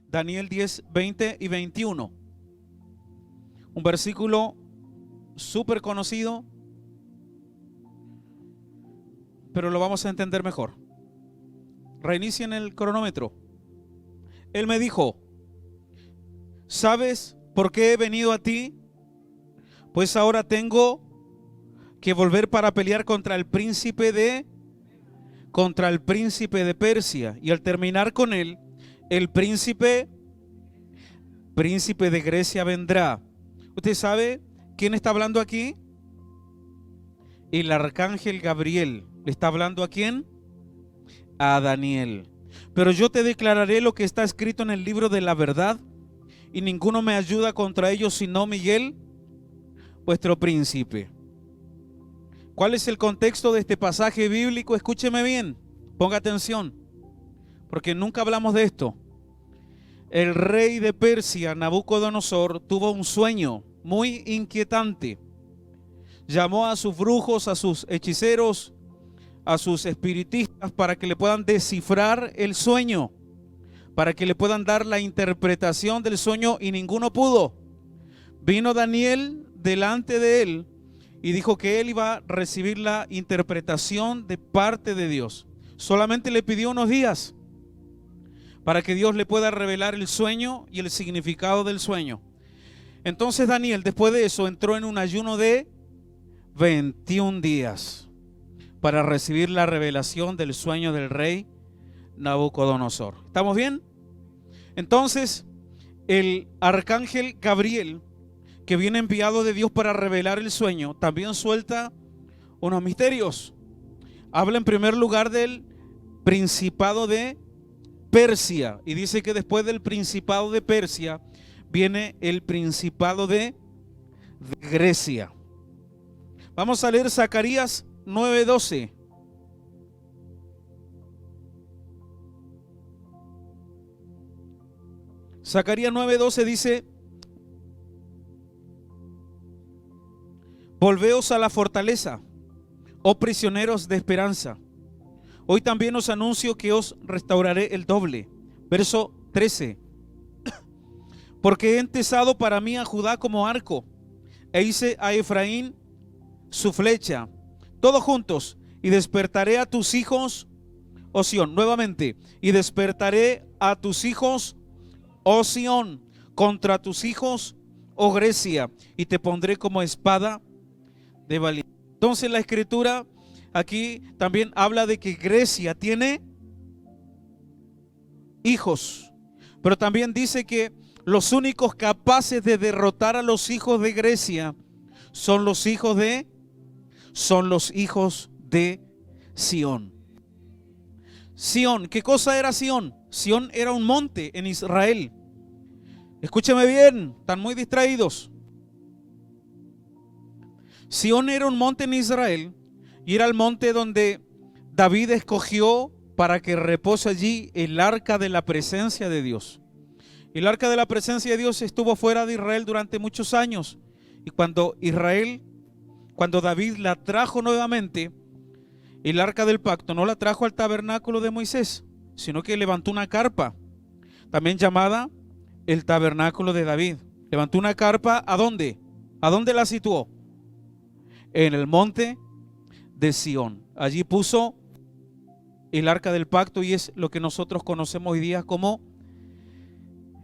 Daniel 10, 20 y 21. Un versículo súper conocido, pero lo vamos a entender mejor. Reinicien el cronómetro. Él me dijo: ¿sabes por qué he venido a ti? Pues ahora tengo que volver para pelear contra el príncipe de Persia, y al terminar con él, el príncipe de Grecia vendrá. ¿Usted sabe quién está hablando aquí? El arcángel Gabriel. ¿Le está hablando a quién? A Daniel. Pero yo te declararé lo que está escrito en el libro de la verdad, y ninguno me ayuda contra ellos sino Miguel, vuestro príncipe. ¿Cuál es el contexto de este pasaje bíblico? Escúcheme bien, ponga atención, porque nunca hablamos de esto. El rey de Persia, Nabucodonosor, tuvo un sueño muy inquietante. Llamó a sus brujos, a sus hechiceros, a sus espiritistas para que le puedan descifrar el sueño, para que le puedan dar la interpretación del sueño, y ninguno pudo. Vino Daniel delante de él y dijo que él iba a recibir la interpretación de parte de Dios. Solamente le pidió unos días para que Dios le pueda revelar el sueño y el significado del sueño. Entonces Daniel, después de eso, entró en un ayuno de 21 días para recibir la revelación del sueño del rey Nabucodonosor. ¿Estamos bien? Entonces, el arcángel Gabriel, que viene enviado de Dios para revelar el sueño, también suelta unos misterios. Habla en primer lugar del principado de Persia, y dice que después del principado de Persia viene el principado de Grecia. Vamos a leer Zacarías 9:12. Zacarías 9:12 dice: volveos a la fortaleza, oh prisioneros de esperanza. Hoy también os anuncio que os restauraré el doble. Verso 13. Porque he entesado para mí a Judá como arco, e hice a Efraín su flecha. Todos juntos. Y despertaré a tus hijos, oh Sión. Nuevamente. Y despertaré a tus hijos, oh Sión, contra tus hijos, oh Grecia, y te pondré como espada de valiente. Entonces la escritura aquí también habla de que Grecia tiene hijos, pero también dice que los únicos capaces de derrotar a los hijos de Grecia son los hijos de Sión. Sión, ¿qué cosa era Sión? Sión era un monte en Israel. Escúcheme bien, están muy distraídos. Sión era un monte en Israel, y era el monte donde David escogió para que repose allí el arca de la presencia de Dios. El arca de la presencia de Dios estuvo fuera de Israel durante muchos años, y cuando David la trajo nuevamente, el arca del pacto no la trajo al tabernáculo de Moisés, sino que levantó una carpa, también llamada el tabernáculo de David. Levantó una carpa, ¿a dónde? ¿A dónde la situó? En el monte de Sión. Allí puso el arca del pacto, y es lo que nosotros conocemos hoy día como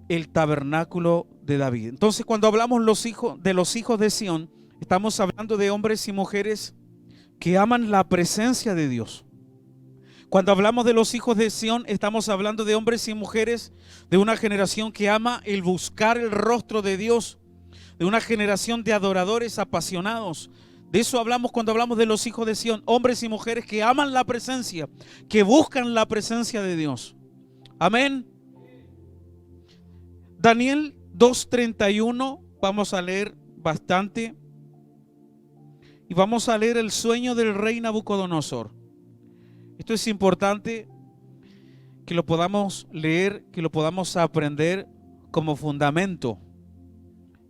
el tabernáculo de David. Entonces, cuando hablamos de los hijos de Sión, estamos hablando de hombres y mujeres que aman la presencia de Dios. Cuando hablamos de los hijos de Sión, estamos hablando de hombres y mujeres de una generación que ama el buscar el rostro de Dios, de una generación de adoradores apasionados. De eso hablamos cuando hablamos de los hijos de Sión, hombres y mujeres que aman la presencia, que buscan la presencia de Dios. Amén. Daniel 2:31, vamos a leer bastante, y vamos a leer el sueño del rey Nabucodonosor. Esto es importante que lo podamos leer, que lo podamos aprender como fundamento.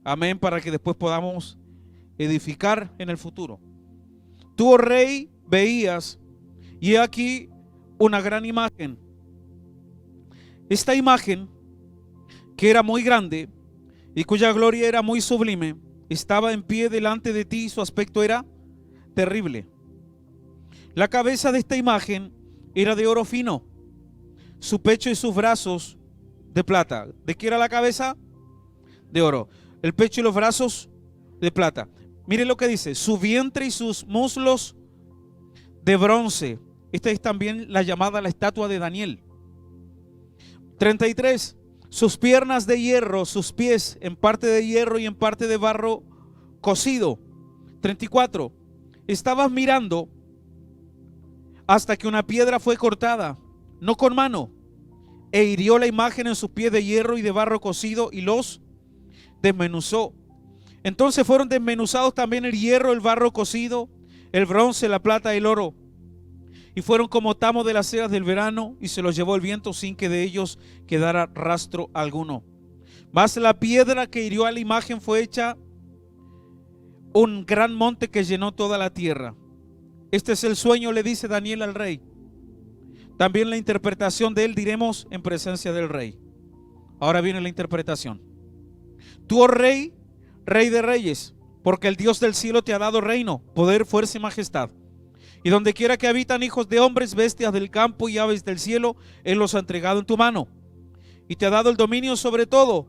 Amén, para que después podamos edificar en el futuro. Tú, oh rey, veías, y aquí una gran imagen. Esta imagen que era muy grande y cuya gloria era muy sublime, estaba en pie delante de ti y su aspecto era terrible. La cabeza de esta imagen era de oro fino, su pecho y sus brazos de plata. ¿De qué era la cabeza? De oro. El pecho y los brazos de plata. Mire lo que dice: su vientre y sus muslos de bronce. Esta es también la llamada la estatua de Daniel. 33. Sus piernas de hierro, sus pies en parte de hierro y en parte de barro cocido. 34. Estabas mirando hasta que una piedra fue cortada, no con mano, e hirió la imagen en sus pies de hierro y de barro cocido y los desmenuzó. Entonces fueron desmenuzados también el hierro, el barro cocido, el bronce, la plata y el oro, y fueron como tamo de las eras del verano, y se los llevó el viento sin que de ellos quedara rastro alguno. Mas la piedra que hirió a la imagen fue hecha un gran monte que llenó toda la tierra. Este es el sueño, le dice Daniel al rey. También la interpretación de él diremos en presencia del rey. Ahora viene la interpretación. Tú, oh rey, rey de reyes, porque el Dios del cielo te ha dado reino, poder, fuerza y majestad. Y donde quiera que habitan hijos de hombres, bestias del campo y aves del cielo, Él los ha entregado en tu mano. Y te ha dado el dominio sobre todo.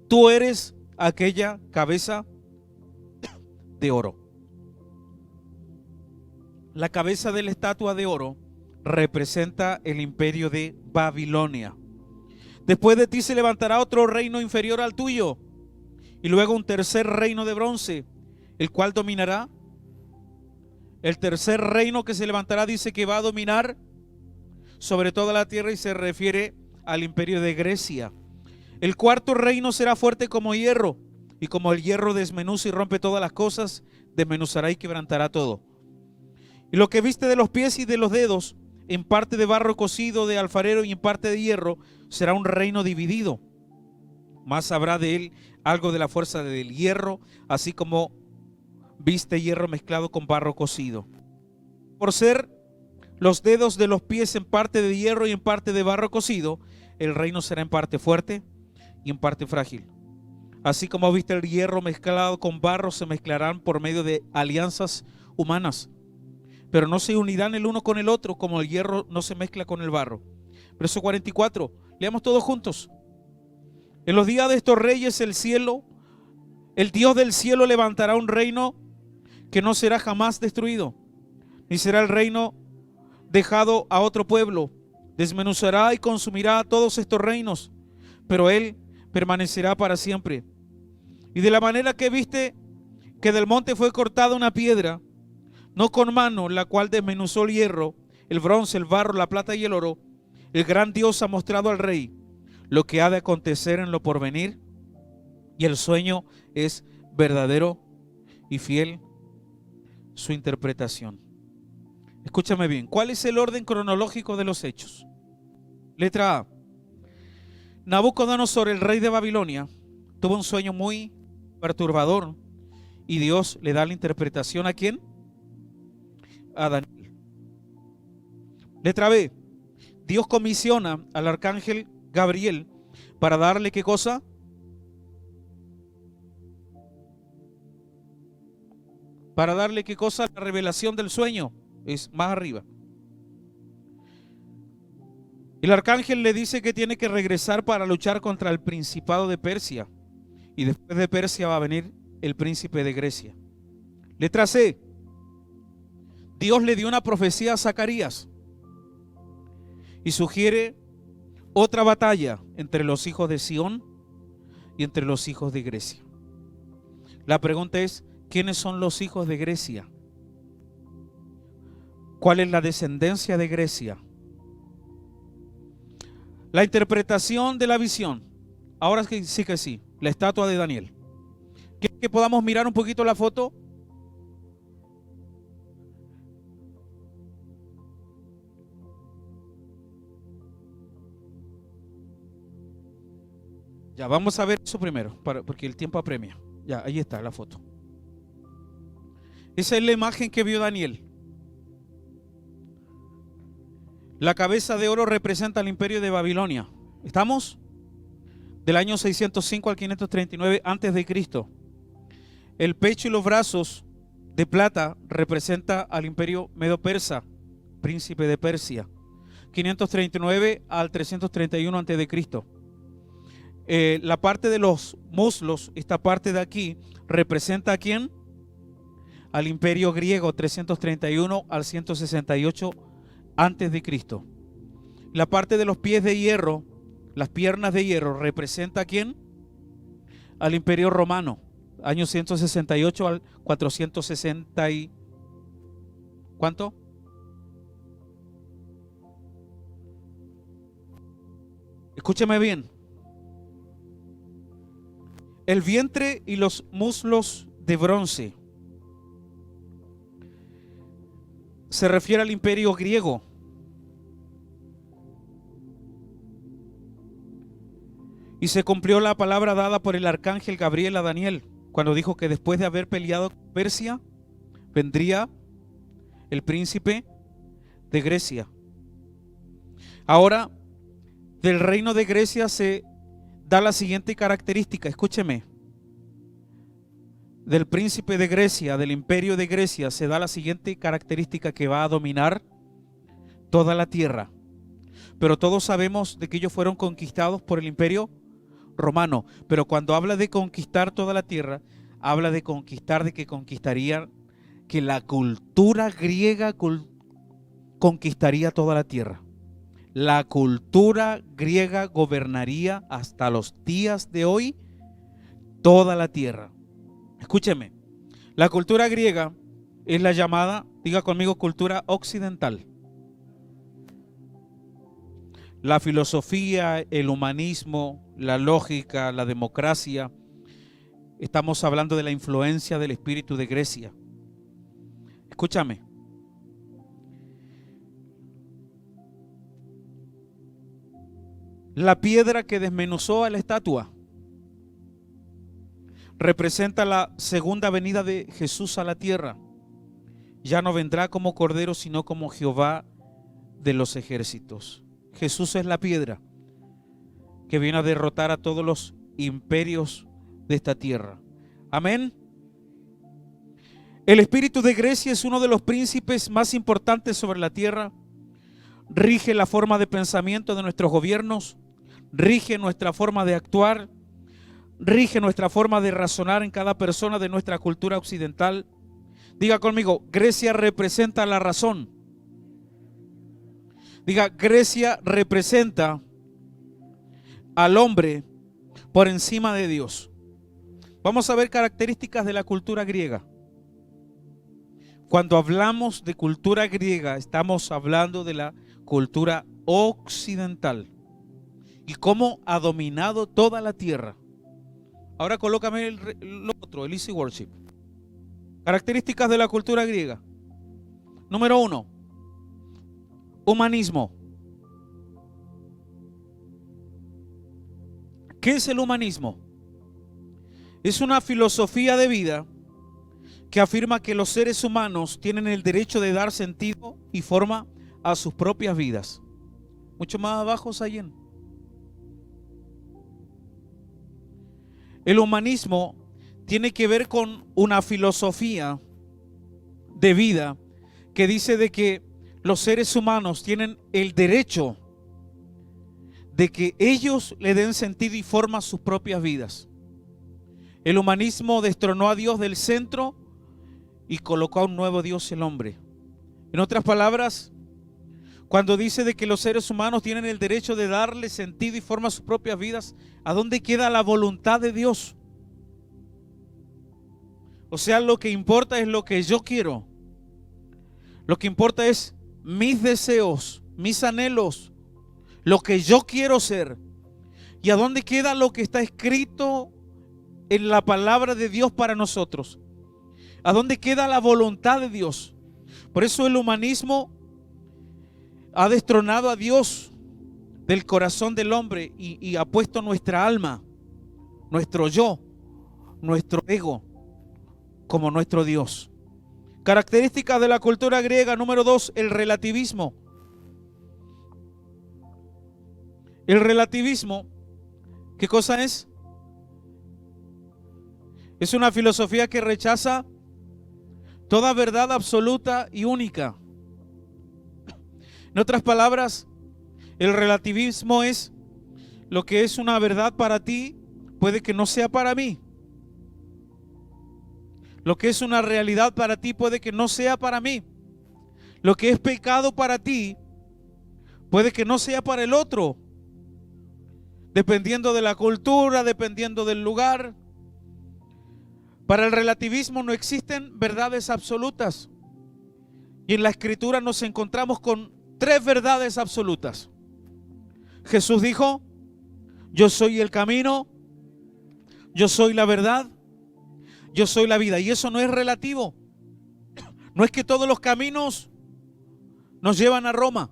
Tú eres aquella cabeza de oro. La cabeza de la estatua de oro representa el imperio de Babilonia. Después de ti se levantará otro reino inferior al tuyo, y luego un tercer reino de bronce, el cual dominará. El tercer reino que se levantará dice que va a dominar sobre toda la tierra y se refiere al imperio de Grecia. El cuarto reino será fuerte como hierro, y como el hierro desmenuza y rompe todas las cosas, desmenuzará y quebrantará todo. Y lo que viste de los pies y de los dedos, en parte de barro cocido de alfarero y en parte de hierro, será un reino dividido. Más habrá de él algo de la fuerza del hierro, así como viste hierro mezclado con barro cocido. Por ser los dedos de los pies en parte de hierro y en parte de barro cocido, el reino será en parte fuerte y en parte frágil. Así como viste el hierro mezclado con barro, se mezclarán por medio de alianzas humanas, pero no se unirán el uno con el otro, como el hierro no se mezcla con el barro. Verso 44, leamos todos juntos. En los días de estos reyes el cielo, el Dios del cielo levantará un reino que no será jamás destruido, ni será el reino dejado a otro pueblo. Desmenuzará y consumirá todos estos reinos, pero él permanecerá para siempre. Y de la manera que viste que del monte fue cortada una piedra, no con mano, la cual desmenuzó el hierro, el bronce, el barro, la plata y el oro, el gran Dios ha mostrado al rey lo que ha de acontecer en lo porvenir, y el sueño es verdadero y fiel su interpretación. Escúchame bien, ¿cuál es el orden cronológico de los hechos? Letra A. Nabucodonosor, el rey de Babilonia, tuvo un sueño muy perturbador y Dios le da la interpretación ¿a quién? A Daniel. Letra B. Dios comisiona al arcángel Gabriel para darle ¿qué cosa? Para darle ¿qué cosa? La revelación del sueño. Es más arriba. El arcángel le dice que tiene que regresar para luchar contra el principado de Persia. Y después de Persia va a venir el príncipe de Grecia. Letra C. Dios le dio una profecía a Zacarías y sugiere otra batalla entre los hijos de Sión y entre los hijos de Grecia. La pregunta es, ¿quiénes son los hijos de Grecia? ¿Cuál es la descendencia de Grecia? La interpretación de la visión. Ahora sí que sí, la estatua de Daniel. ¿Quieren que podamos mirar un poquito la foto? Ya, vamos a ver eso primero, porque el tiempo apremia. Ya, ahí está la foto. Esa es la imagen que vio Daniel. La cabeza de oro representa el imperio de Babilonia. ¿Estamos? del año 605 al 539 antes de Cristo. El pecho y los brazos de plata representa al imperio medo-persa, príncipe de Persia. 539 al 331 antes de Cristo. La parte de los muslos, esta parte de aquí, representa a quién? Al imperio griego, 331 al 168 antes de Cristo. La parte de los pies de hierro, las piernas de hierro, representa a quién? Al imperio romano, año 168 al 460 y... ¿cuánto? Escúcheme bien. El vientre y los muslos de bronce se refiere al imperio griego. Y se cumplió la palabra dada por el arcángel Gabriel a Daniel, cuando dijo que después de haber peleado con Persia, vendría el príncipe de Grecia. Ahora, del reino de Grecia se da la siguiente característica, escúcheme. Del príncipe de Grecia, del imperio de Grecia, se da la siguiente característica, que va a dominar toda la tierra. Pero todos sabemos de que ellos fueron conquistados por el imperio romano. Pero cuando habla de conquistar toda la tierra, habla de conquistar, de que conquistarían, que la cultura griega conquistaría toda la tierra. La cultura griega gobernaría hasta los días de hoy toda la tierra. Escúcheme, la cultura griega es la llamada, diga conmigo, cultura occidental. La filosofía, el humanismo, la lógica, la democracia. Estamos hablando de la influencia del espíritu de Grecia. Escúchame. La piedra que desmenuzó a la estatua representa la segunda venida de Jesús a la tierra. Ya no vendrá como cordero, sino como Jehová de los ejércitos. Jesús es la piedra que viene a derrotar a todos los imperios de esta tierra. Amén. El espíritu de Grecia es uno de los príncipes más importantes sobre la tierra. Rige la forma de pensamiento de nuestros gobiernos, rige nuestra forma de actuar, rige nuestra forma de razonar en cada persona de nuestra cultura occidental. Diga conmigo, Grecia representa la razón. Diga, Grecia representa al hombre por encima de Dios. Vamos a ver características de la cultura griega. Cuando hablamos de cultura griega, estamos hablando de la cultura occidental y cómo ha dominado toda la tierra. Ahora colócame el otro, el Easy Worship. Características de la cultura griega. Número 1, humanismo. ¿Qué es el humanismo? Es una filosofía de vida que afirma que los seres humanos tienen el derecho de dar sentido y forma a sus propias vidas. Mucho más abajo, Sayen. El humanismo tiene que ver con una filosofía de vida que dice de que los seres humanos tienen el derecho de que ellos le den sentido y forma a sus propias vidas. El humanismo destronó a Dios del centro y colocó a un nuevo Dios, el hombre. En otras palabras, cuando dice de que los seres humanos tienen el derecho de darle sentido y forma a sus propias vidas, ¿a dónde queda la voluntad de Dios? O sea, lo que importa es lo que yo quiero. Lo que importa es mis deseos, mis anhelos, lo que yo quiero ser. ¿Y a dónde queda lo que está escrito en la palabra de Dios para nosotros? ¿A dónde queda la voluntad de Dios? Por eso el humanismo ha destronado a Dios del corazón del hombre y ha puesto nuestra alma, nuestro yo, nuestro ego como nuestro Dios. Características de la cultura griega. Número 2, el relativismo. El relativismo ¿Qué cosa es? Es una filosofía que rechaza toda verdad absoluta y única. En otras palabras, el relativismo es lo que es una verdad para ti, puede que no sea para mí. Lo que es una realidad para ti puede que no sea para mí. Lo que es pecado para ti puede que no sea para el otro. Dependiendo de la cultura, dependiendo del lugar. Para el relativismo no existen verdades absolutas. Y en la Escritura nos encontramos con 3 verdades absolutas. Jesús dijo: yo soy el camino, yo soy la verdad, yo soy la vida. Y eso no es relativo. No es que todos los caminos nos llevan a Roma.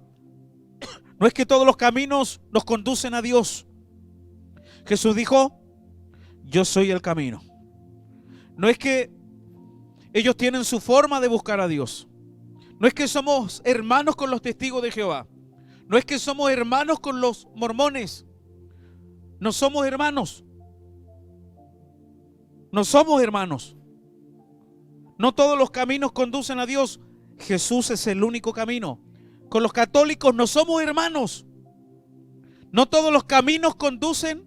No es que todos los caminos nos conducen a Dios. Jesús dijo: yo soy el camino. No es que ellos tienen su forma de buscar a Dios. No es que somos hermanos con los testigos de Jehová. No es que somos hermanos con los mormones. No somos hermanos. No somos hermanos. No todos los caminos conducen a Dios. Jesús es el único camino. Con los católicos no somos hermanos. No todos los caminos conducen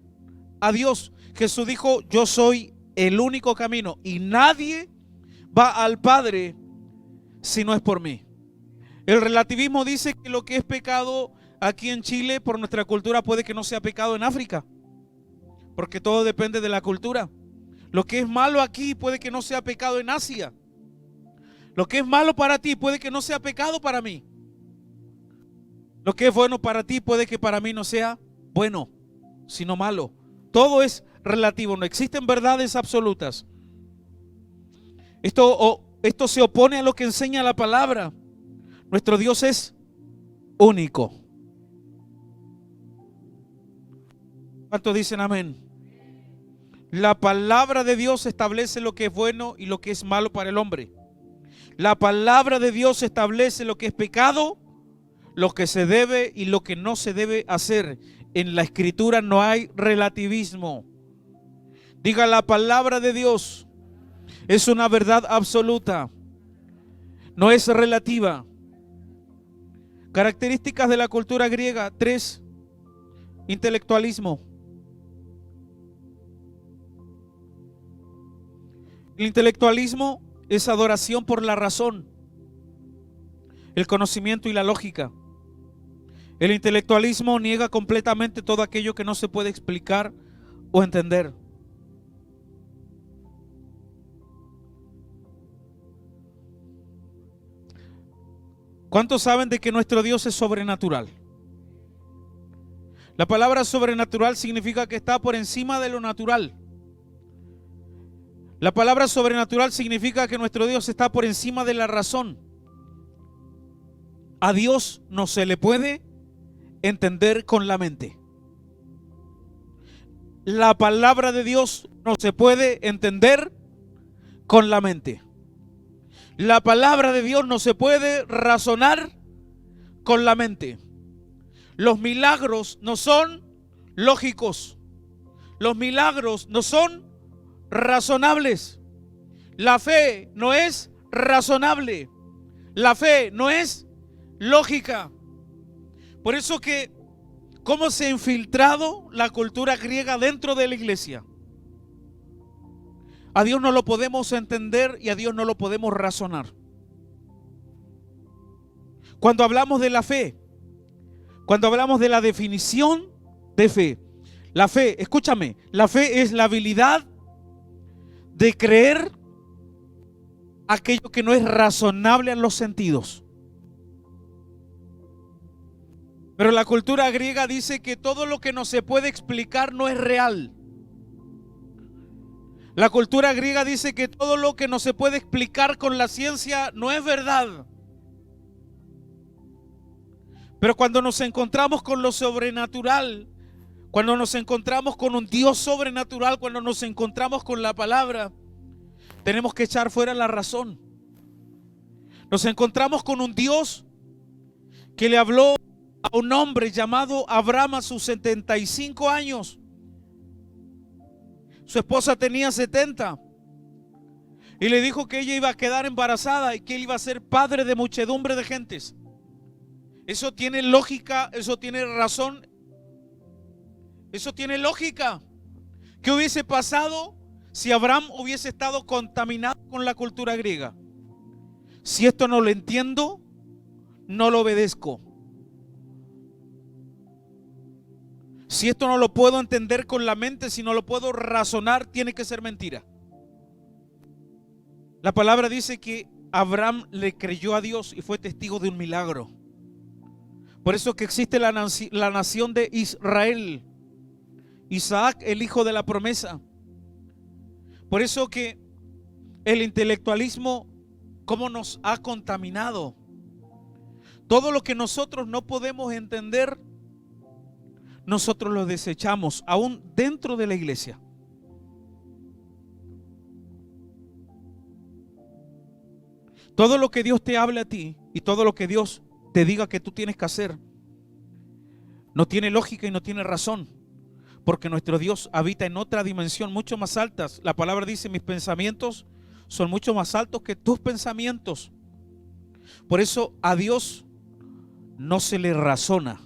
a Dios. Jesús dijo: yo soy el único camino y nadie va al Padre si no es por mí. El relativismo dice que lo que es pecado aquí en Chile por nuestra cultura puede que no sea pecado en África, porque todo depende de la cultura. Lo que es malo aquí puede que no sea pecado en Asia. Lo que es malo para ti puede que no sea pecado para mí. Lo que es bueno para ti puede que para mí no sea bueno, sino malo. Todo es relativo, no existen verdades absolutas. Esto se opone a lo que enseña la palabra. Nuestro Dios es único. ¿Cuántos dicen amén? La palabra de Dios establece lo que es bueno y lo que es malo para el hombre. La palabra de Dios establece lo que es pecado, lo que se debe y lo que no se debe hacer. En la Escritura no hay relativismo. Diga: la palabra de Dios es una verdad absoluta, no es relativa. Características de la cultura griega: 3. Intelectualismo. El intelectualismo es adoración por la razón, el conocimiento y la lógica. El intelectualismo niega completamente todo aquello que no se puede explicar o entender. ¿Cuántos saben de que nuestro Dios es sobrenatural? La palabra sobrenatural significa que está por encima de lo natural. La palabra sobrenatural significa que nuestro Dios está por encima de la razón. A Dios no se le puede entender con la mente. La palabra de Dios no se puede entender con la mente. La palabra de Dios no se puede razonar con la mente. Los milagros no son lógicos. Los milagros no son razonables. La fe no es razonable. La fe no es lógica. Por eso que cómo se ha infiltrado la cultura griega dentro de la iglesia. A Dios no lo podemos entender y a Dios no lo podemos razonar. Cuando hablamos de la fe, cuando hablamos de la definición de fe, la fe, escúchame, la fe es la habilidad de creer aquello que no es razonable en los sentidos. Pero la cultura griega dice que todo lo que no se puede explicar no es real. La cultura griega dice que todo lo que no se puede explicar con la ciencia no es verdad. Pero cuando nos encontramos con lo sobrenatural, cuando nos encontramos con un Dios sobrenatural, cuando nos encontramos con la palabra, tenemos que echar fuera la razón. Nos encontramos con un Dios que le habló a un hombre llamado Abraham a sus 75 años Su esposa tenía 70. Y le dijo que ella iba a quedar embarazada y que él iba a ser padre de muchedumbre de gentes. Eso tiene lógica, eso tiene razón, eso tiene lógica. ¿Qué hubiese pasado si Abraham hubiese estado contaminado con la cultura griega? Si esto no lo entiendo, no lo obedezco. Si esto no lo puedo entender con la mente, si no lo puedo razonar, tiene que ser mentira. La palabra dice que Abraham le creyó a Dios y fue testigo de un milagro. Por eso que existe la nación de Israel. Isaac, el hijo de la promesa. Por eso que el intelectualismo, cómo nos ha contaminado. Todo lo que nosotros no podemos entender, nosotros lo desechamos, aún dentro de la iglesia. Todo lo que Dios te hable a ti y todo lo que Dios te diga que tú tienes que hacer, no tiene lógica y no tiene razón, porque nuestro Dios habita en otra dimensión mucho más alta. La palabra dice: mis pensamientos son mucho más altos que tus pensamientos. Por eso a Dios no se le razona,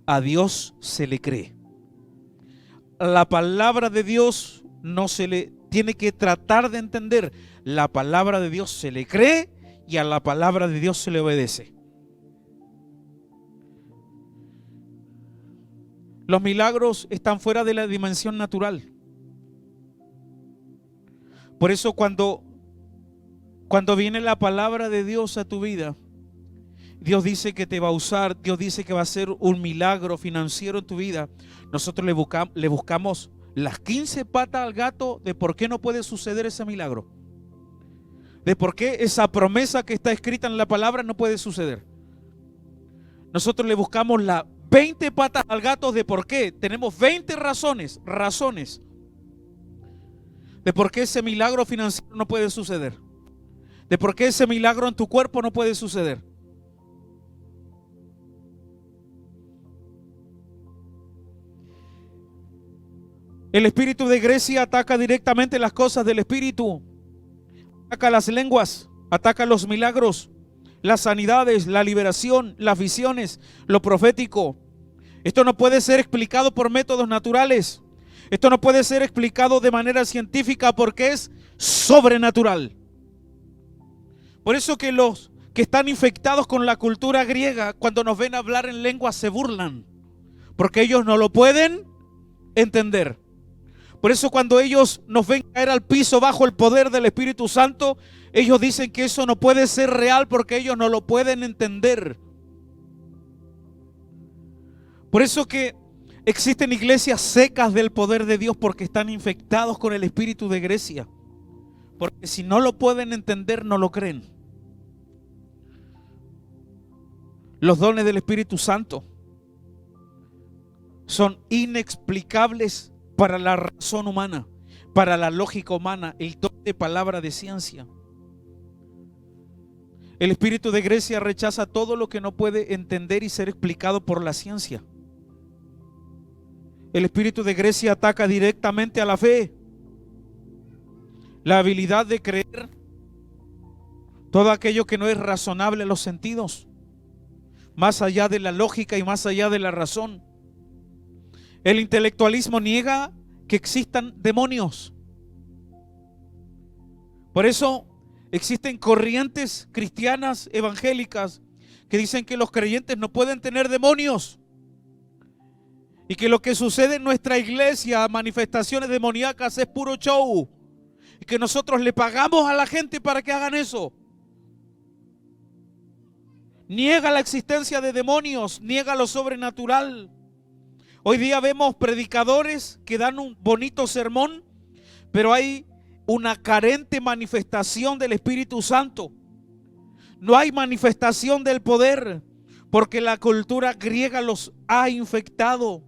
a Dios se le cree. La palabra de Dios no se le tiene que tratar de entender. La palabra de Dios se le cree y a la palabra de Dios se le obedece. Los milagros están fuera de la dimensión natural. Por eso cuando viene la palabra de Dios a tu vida, Dios dice que te va a usar, Dios dice que va a hacer un milagro financiero en tu vida. Nosotros le buscamos las 15 patas al gato de por qué no puede suceder ese milagro. De por qué esa promesa que está escrita en la palabra no puede suceder. Nosotros le buscamos las 20 patas al gato de por qué. Tenemos 20 razones de por qué ese milagro financiero no puede suceder. De por qué ese milagro en tu cuerpo no puede suceder. El espíritu de Grecia ataca directamente las cosas del espíritu. Ataca las lenguas, ataca los milagros, las sanidades, la liberación, las visiones, lo profético. Esto no puede ser explicado por métodos naturales. Esto no puede ser explicado de manera científica porque es sobrenatural. Por eso que los que están infectados con la cultura griega, cuando nos ven hablar en lengua, se burlan, porque ellos no lo pueden entender. Por eso cuando ellos nos ven caer al piso bajo el poder del Espíritu Santo, ellos dicen que eso no puede ser real porque ellos no lo pueden entender. Por eso que existen iglesias secas del poder de Dios, porque están infectados con el espíritu de Grecia. Porque si no lo pueden entender, no lo creen. Los dones del Espíritu Santo son inexplicables para la razón humana, para la lógica humana, el don de palabra de ciencia. El espíritu de Grecia rechaza todo lo que no puede entender y ser explicado por la ciencia. El espíritu de Grecia ataca directamente a la fe, la habilidad de creer todo aquello que no es razonable a los sentidos, más allá de la lógica y más allá de la razón. El intelectualismo niega que existan demonios. Por eso existen corrientes cristianas evangélicas que dicen que los creyentes no pueden tener demonios y que lo que sucede en nuestra iglesia, manifestaciones demoníacas, es puro show y que nosotros le pagamos a la gente para que hagan eso. Niega la existencia de demonios, niega lo sobrenatural. Hoy día vemos predicadores que dan un bonito sermón, pero hay una carente manifestación del Espíritu Santo. No hay manifestación del poder, porque la cultura griega los ha infectado.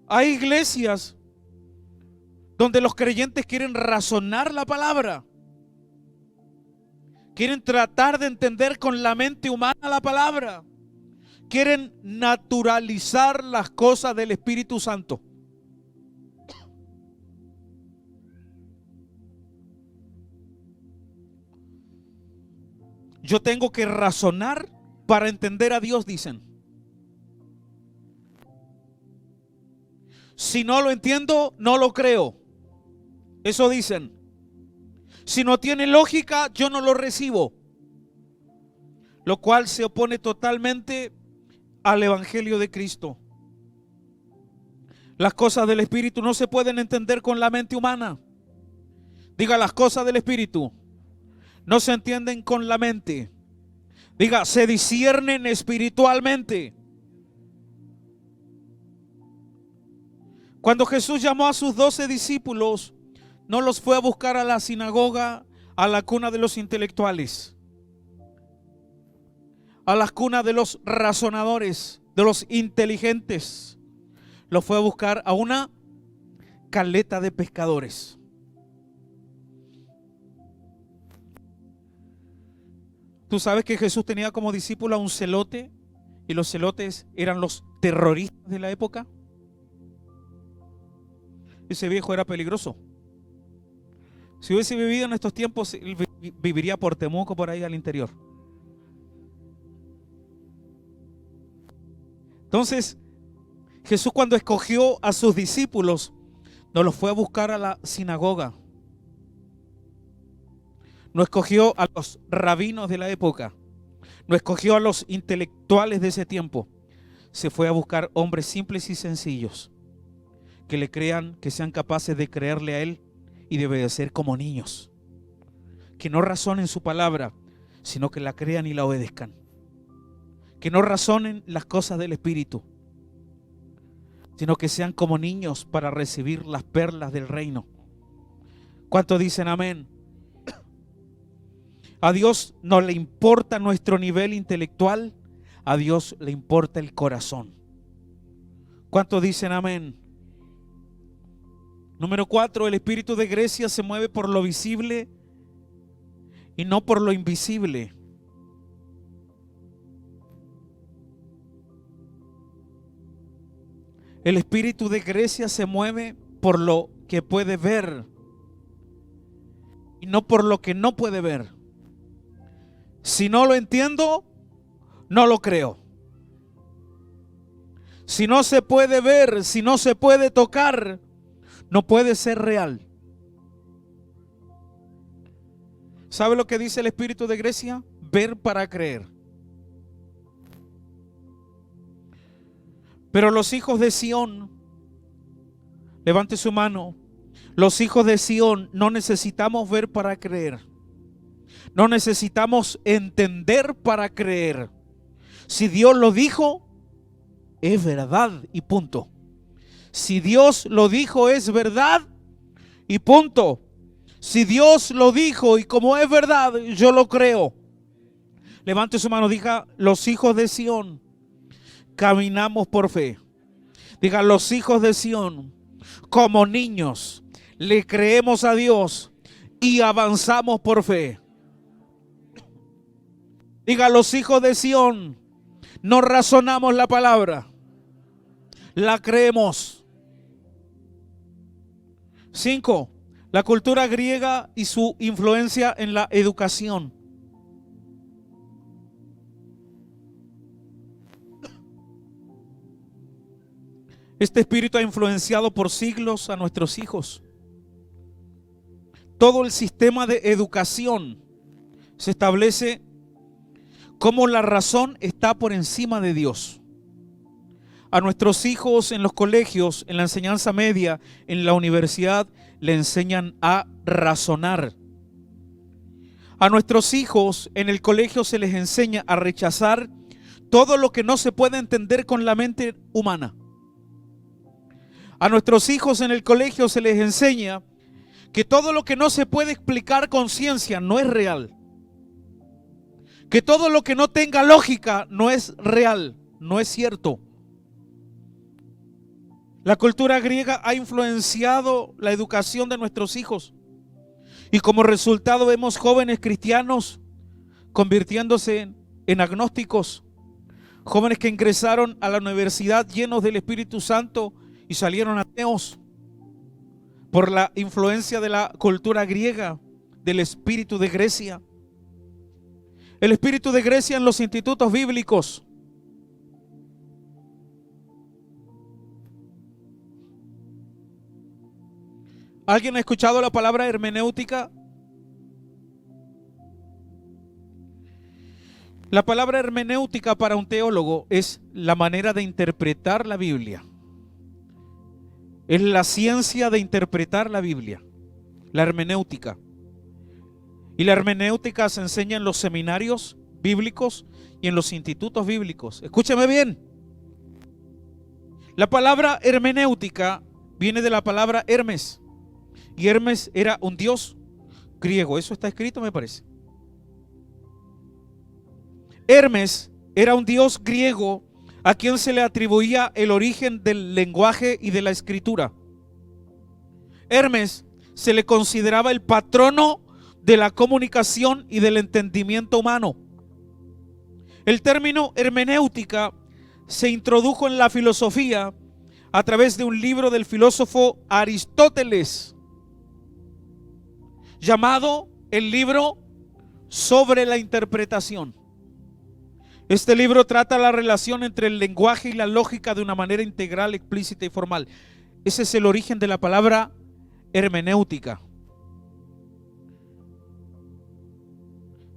Hay iglesias donde los creyentes quieren razonar la palabra, quieren tratar de entender con la mente humana la palabra. Quieren naturalizar las cosas del Espíritu Santo. Yo tengo que razonar para entender a Dios, dicen. Si no lo entiendo, no lo creo. Eso dicen. Si no tiene lógica, yo no lo recibo. Lo cual se opone totalmente al Evangelio de Cristo. Las cosas del Espíritu no se pueden entender con la mente humana. Diga, las cosas del Espíritu no se entienden con la mente. Diga, se disciernen espiritualmente. Cuando Jesús llamó a sus 12 discípulos, no los fue a buscar a la sinagoga, a la cuna de los intelectuales, a la cuna de los razonadores, de los inteligentes. Los fue a buscar a una caleta de pescadores. Tú sabes que Jesús tenía como discípulo a un celote, y los celotes eran los terroristas de la época. Ese viejo era peligroso. Si hubiese vivido en estos tiempos, él viviría por Temuco, por ahí al interior. Entonces, Jesús, cuando escogió a sus discípulos, no los fue a buscar a la sinagoga. No escogió a los rabinos de la época. No escogió a los intelectuales de ese tiempo. Se fue a buscar hombres simples y sencillos que le crean, que sean capaces de creerle a Él y de obedecer como niños. Que no razonen su palabra, sino que la crean y la obedezcan. Que no razonen las cosas del Espíritu, sino que sean como niños para recibir las perlas del reino. ¿Cuántos dicen amén? A Dios no le importa nuestro nivel intelectual, a Dios le importa el corazón. ¿Cuántos dicen amén? Número 4, el espíritu de Grecia se mueve por lo visible y no por lo invisible. El espíritu de Grecia se mueve por lo que puede ver y no por lo que no puede ver. Si no lo entiendo, no lo creo. Si no se puede ver, si no se puede tocar, no puede ser real. ¿Sabe lo que dice el espíritu de Grecia? Ver para creer. Pero los hijos de Sión, levante su mano, los hijos de Sión no necesitamos ver para creer. No necesitamos entender para creer. Si Dios lo dijo, es verdad y punto. Si Dios lo dijo, es verdad y punto. Si Dios lo dijo y como es verdad, yo lo creo. Levante su mano, diga, los hijos de Sión caminamos por fe. Diga, los hijos de Sión, como niños, le creemos a Dios y avanzamos por fe. Diga, los hijos de Sión, no razonamos la palabra, la creemos. 5. La cultura griega y su influencia en la educación. Este espíritu ha influenciado por siglos a nuestros hijos. Todo el sistema de educación se establece como la razón está por encima de Dios. A nuestros hijos en los colegios, en la enseñanza media, en la universidad, le enseñan a razonar. A nuestros hijos en el colegio se les enseña a rechazar todo lo que no se puede entender con la mente humana. A nuestros hijos en el colegio se les enseña que todo lo que no se puede explicar con ciencia no es real. Que todo lo que no tenga lógica no es real, no es cierto. La cultura griega ha influenciado la educación de nuestros hijos. Y como resultado vemos jóvenes cristianos convirtiéndose en agnósticos. Jóvenes que ingresaron a la universidad llenos del Espíritu Santo y salieron ateos por la influencia de la cultura griega, del espíritu de Grecia. El espíritu de Grecia en los institutos bíblicos. ¿Alguien ha escuchado la palabra hermenéutica? La palabra hermenéutica para un teólogo es la manera de interpretar la Biblia. Es la ciencia de interpretar la Biblia, la hermenéutica. Y la hermenéutica se enseña en los seminarios bíblicos y en los institutos bíblicos. Escúchame bien. La palabra hermenéutica viene de la palabra Hermes. Y Hermes era un dios griego. Eso está escrito, me parece. Hermes era un dios griego a quien se le atribuía el origen del lenguaje y de la escritura. Hermes se le consideraba el patrono de la comunicación y del entendimiento humano. El término hermenéutica se introdujo en la filosofía a través de un libro del filósofo Aristóteles, llamado el libro sobre la interpretación. Este libro trata la relación entre el lenguaje y la lógica de una manera integral, explícita y formal. Ese es el origen de la palabra hermenéutica.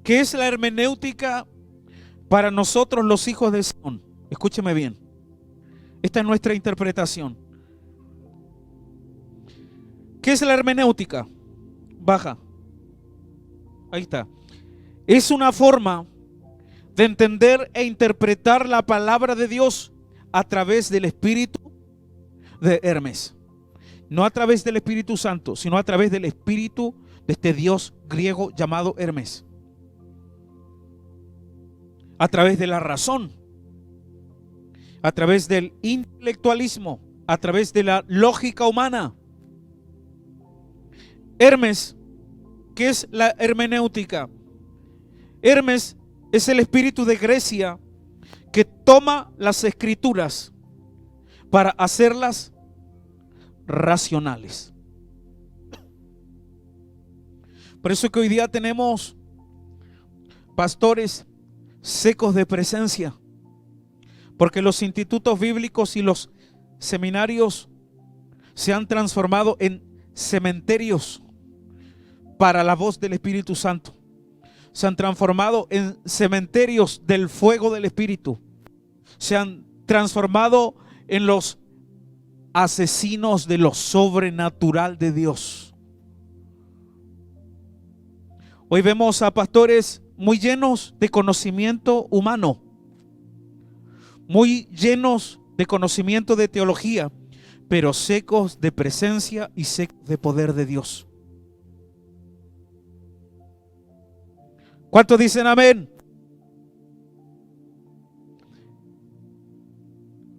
¿Qué es la hermenéutica para nosotros los hijos de Sión? Escúcheme bien. Esta es nuestra interpretación. ¿Qué es la hermenéutica? Baja. Ahí está. Es una forma de entender e interpretar la palabra de Dios a través del espíritu de Hermes. No a través del Espíritu Santo, sino a través del espíritu de este dios griego llamado Hermes. A través de la razón, a través del intelectualismo, a través de la lógica humana. Hermes, ¿qué es la hermenéutica? Hermes es el espíritu de Grecia que toma las escrituras para hacerlas racionales. Por eso que hoy día tenemos pastores secos de presencia, porque los institutos bíblicos y los seminarios se han transformado en cementerios para la voz del Espíritu Santo. Se han transformado en cementerios del fuego del Espíritu. Se han transformado en los asesinos de lo sobrenatural de Dios. Hoy vemos a pastores muy llenos de conocimiento humano, muy llenos de conocimiento de teología, pero secos de presencia y secos de poder de Dios. ¿Cuántos dicen amén?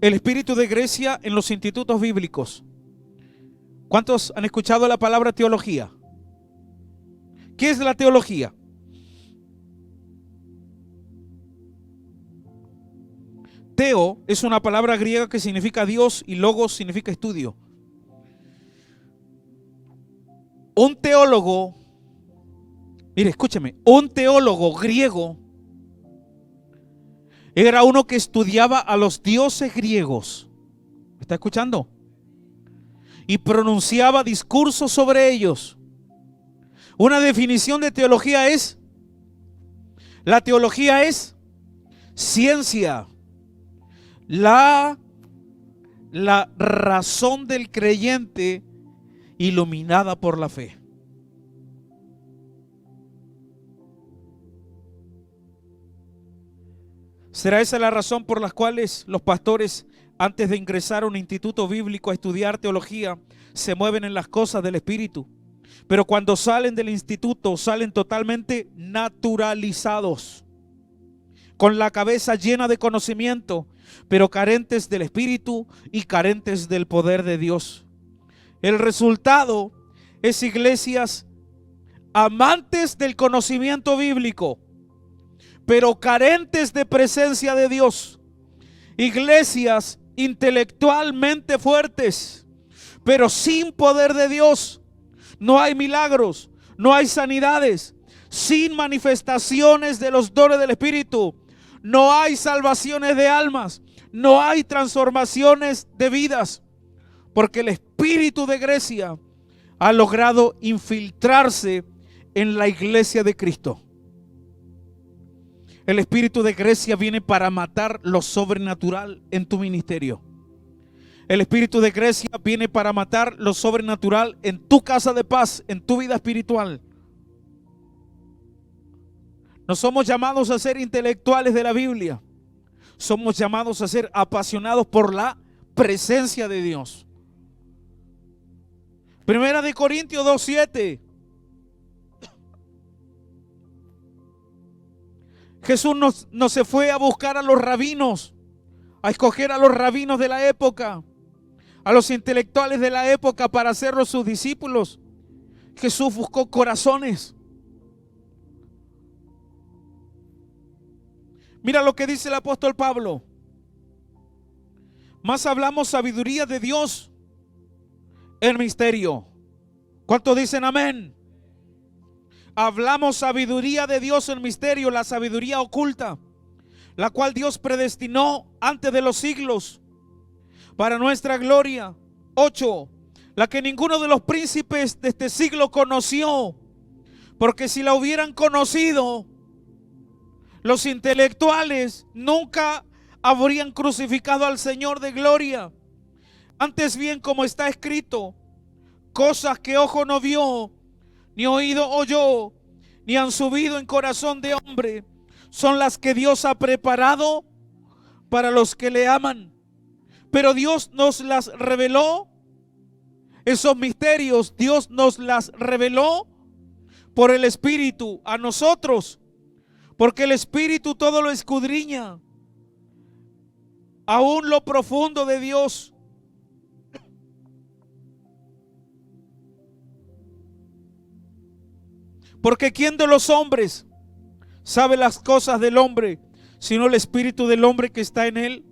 El espíritu de Grecia en los institutos bíblicos. ¿Cuántos han escuchado la palabra teología? ¿Qué es la teología? Teo es una palabra griega que significa Dios y logos significa estudio. Un teólogo, mire, escúcheme, un teólogo griego era uno que estudiaba a los dioses griegos. ¿Me está escuchando? Y pronunciaba discursos sobre ellos. Una definición de teología es: la teología es ciencia, la razón del creyente iluminada por la fe. ¿Será esa la razón por la cual los pastores, antes de ingresar a un instituto bíblico a estudiar teología, se mueven en las cosas del Espíritu? Pero cuando salen del instituto, salen totalmente naturalizados, con la cabeza llena de conocimiento, pero carentes del Espíritu y carentes del poder de Dios. El resultado es iglesias amantes del conocimiento bíblico, pero carentes de presencia de Dios. Iglesias intelectualmente fuertes, pero sin poder de Dios. No hay milagros, no hay sanidades, sin manifestaciones de los dones del Espíritu, no hay salvaciones de almas, no hay transformaciones de vidas, porque el espíritu de Grecia ha logrado infiltrarse en la iglesia de Cristo. El espíritu de Grecia viene para matar lo sobrenatural en tu ministerio. El espíritu de Grecia viene para matar lo sobrenatural en tu casa de paz, en tu vida espiritual. No somos llamados a ser intelectuales de la Biblia. Somos llamados a ser apasionados por la presencia de Dios. Primera de Corintios 2:7. Jesús no se fue a buscar a los rabinos, a escoger a los rabinos de la época, a los intelectuales de la época para hacerlos sus discípulos. Jesús buscó corazones. Mira lo que dice el apóstol Pablo. Más hablamos sabiduría de Dios en misterio. ¿Cuántos dicen amén? Hablamos sabiduría de Dios en misterio, la sabiduría oculta, la cual Dios predestinó antes de los siglos para nuestra gloria. 8. La que ninguno de los príncipes de este siglo conoció, porque si la hubieran conocido, los intelectuales nunca habrían crucificado al Señor de gloria. Antes bien, como está escrito, cosas que ojo no vio, ni oído oyó, ni han subido en corazón de hombre, son las que Dios ha preparado para los que le aman. Pero Dios nos las reveló, esos misterios, Dios nos las reveló por el Espíritu a nosotros, porque el Espíritu todo lo escudriña, aún lo profundo de Dios. Porque ¿quién de los hombres sabe las cosas del hombre, sino el espíritu del hombre que está en él?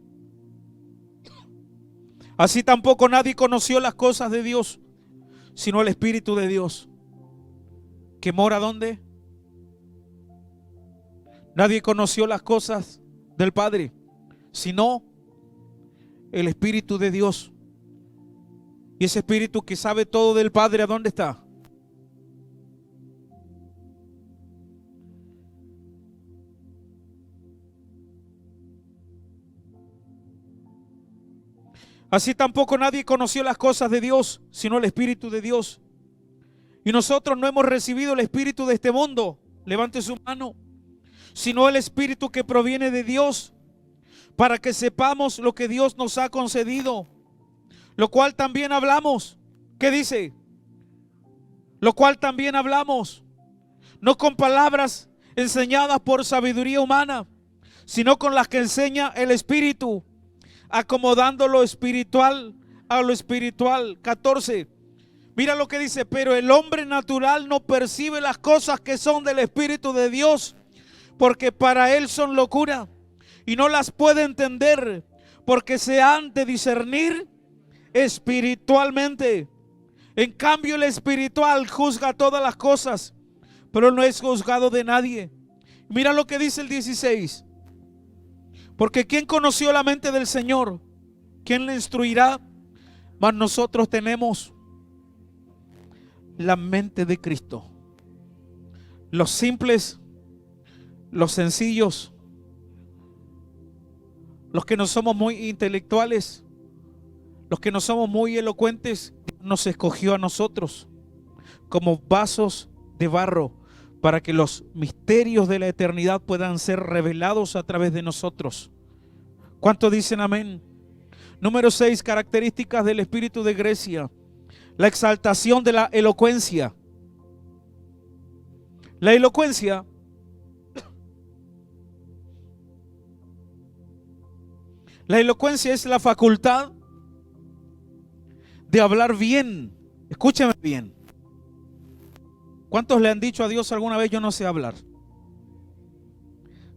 Así tampoco nadie conoció las cosas de Dios, sino el Espíritu de Dios, que mora ¿dónde? Nadie conoció las cosas del Padre, sino el Espíritu de Dios. Y ese Espíritu que sabe todo del Padre, ¿a dónde está? Así tampoco nadie conoció las cosas de Dios, sino el Espíritu de Dios. Y nosotros no hemos recibido el espíritu de este mundo, levante su mano, sino el Espíritu que proviene de Dios, para que sepamos lo que Dios nos ha concedido, lo cual también hablamos. ¿Qué dice? Lo cual también hablamos, no con palabras enseñadas por sabiduría humana, sino con las que enseña el Espíritu, acomodando lo espiritual a lo espiritual. 14. Mira lo que dice: pero el hombre natural no percibe las cosas que son del Espíritu de Dios, porque para él son locura, y no las puede entender, porque se han de discernir espiritualmente. En cambio, el espiritual juzga todas las cosas, pero no es juzgado de nadie. Mira lo que dice el 16. Porque ¿quién conoció la mente del Señor? ¿Quién le instruirá? Mas nosotros tenemos la mente de Cristo. Los simples, los sencillos, los que no somos muy intelectuales, los que no somos muy elocuentes, nos escogió a nosotros como vasos de barro, para que los misterios de la eternidad puedan ser revelados a través de nosotros. ¿Cuántos dicen amén? Número 6, características del espíritu de Grecia. La exaltación de la elocuencia. La elocuencia es la facultad de hablar bien. Escúcheme bien. ¿Cuántos le han dicho a Dios alguna vez: yo no sé hablar?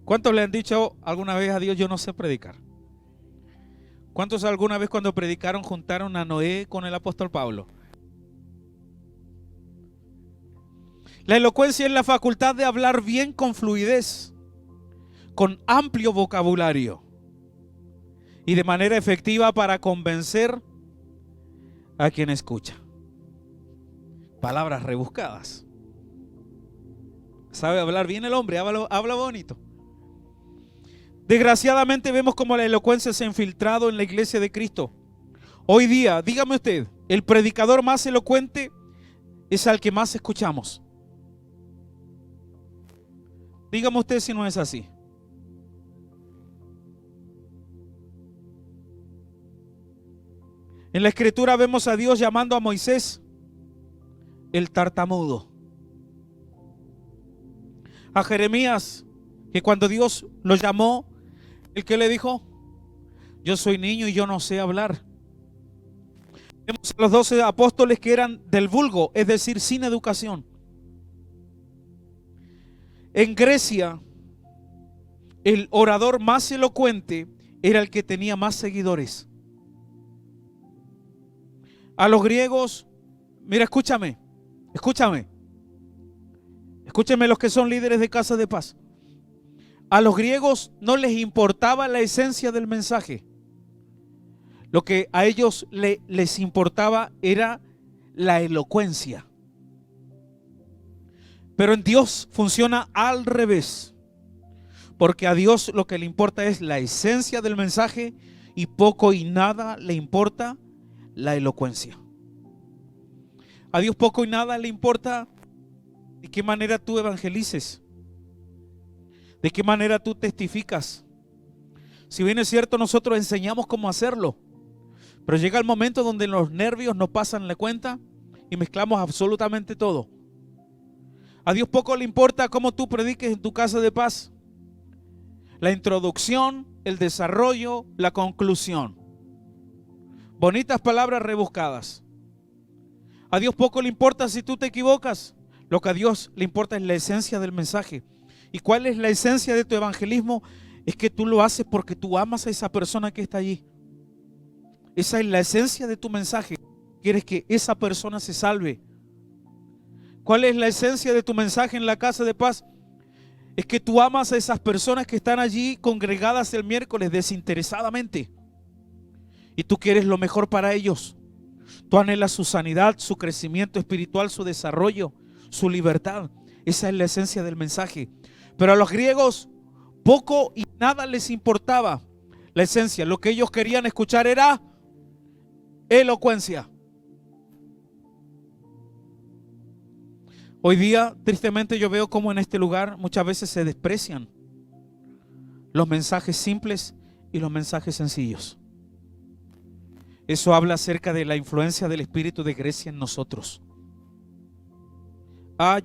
¿Cuántos le han dicho alguna vez a Dios: yo no sé predicar? ¿Cuántos alguna vez cuando predicaron juntaron a Noé con el apóstol Pablo? La elocuencia es la facultad de hablar bien con fluidez, con amplio vocabulario y de manera efectiva para convencer a quien escucha. Palabras rebuscadas. Sabe hablar bien el hombre, habla bonito. Desgraciadamente vemos cómo la elocuencia se ha infiltrado en la iglesia de Cristo. Hoy día, dígame usted, el predicador más elocuente es al que más escuchamos. Dígame usted si no es así. En la escritura vemos a Dios llamando a Moisés el tartamudo. A Jeremías, que cuando Dios lo llamó, ¿el que le dijo? Yo soy niño y yo no sé hablar. Vemos a los 12 apóstoles que eran del vulgo, es decir, sin educación. En Grecia, el orador más elocuente era el que tenía más seguidores. A los griegos, mira, escúchame, escúchame los que son líderes de Casa de Paz. A los griegos no les importaba la esencia del mensaje. Lo que a ellos les importaba era la elocuencia. Pero en Dios funciona al revés. Porque a Dios lo que le importa es la esencia del mensaje y poco y nada le importa la elocuencia. A Dios poco y nada le importa de qué manera tú evangelices, de qué manera tú testificas. Si bien es cierto, nosotros enseñamos cómo hacerlo, pero llega el momento donde los nervios nos pasan la cuenta y mezclamos absolutamente todo. A Dios poco le importa cómo tú prediques en tu casa de paz. La introducción, el desarrollo, la conclusión. Bonitas palabras rebuscadas. A Dios poco le importa si tú te equivocas. Lo que a Dios le importa es la esencia del mensaje. ¿Y cuál es la esencia de tu evangelismo? Es que tú lo haces porque tú amas a esa persona que está allí. Esa es la esencia de tu mensaje. Quieres que esa persona se salve. ¿Cuál es la esencia de tu mensaje en la casa de paz? Es que tú amas a esas personas que están allí congregadas el miércoles desinteresadamente. Y tú quieres lo mejor para ellos. Tú anhelas su sanidad, su crecimiento espiritual, su desarrollo, su libertad. Esa es la esencia del mensaje. Pero a los griegos poco y nada les importaba la esencia. Lo que ellos querían escuchar era elocuencia. Hoy día, tristemente, yo veo cómo en este lugar muchas veces se desprecian los mensajes simples y los mensajes sencillos. Eso habla acerca de la influencia del espíritu de Grecia en nosotros.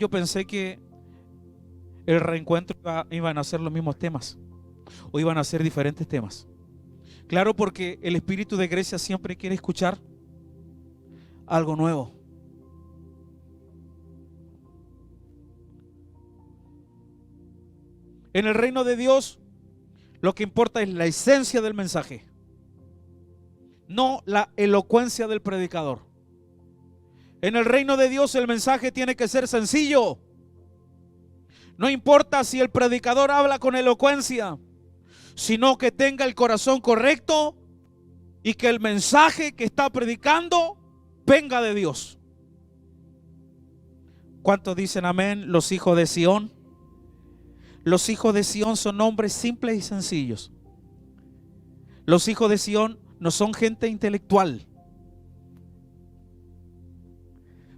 Yo pensé que el reencuentro iban a ser los mismos temas o iban a ser diferentes temas. Claro, porque el espíritu de Grecia siempre quiere escuchar algo nuevo. En el reino de Dios, lo que importa es la esencia del mensaje, no la elocuencia del predicador. En el reino de Dios el mensaje tiene que ser sencillo. No importa si el predicador habla con elocuencia, sino que tenga el corazón correcto y que el mensaje que está predicando venga de Dios. ¿Cuántos dicen amén? Los hijos de Sión. Los hijos de Sión son hombres simples y sencillos. Los hijos de Sión no son gente intelectual,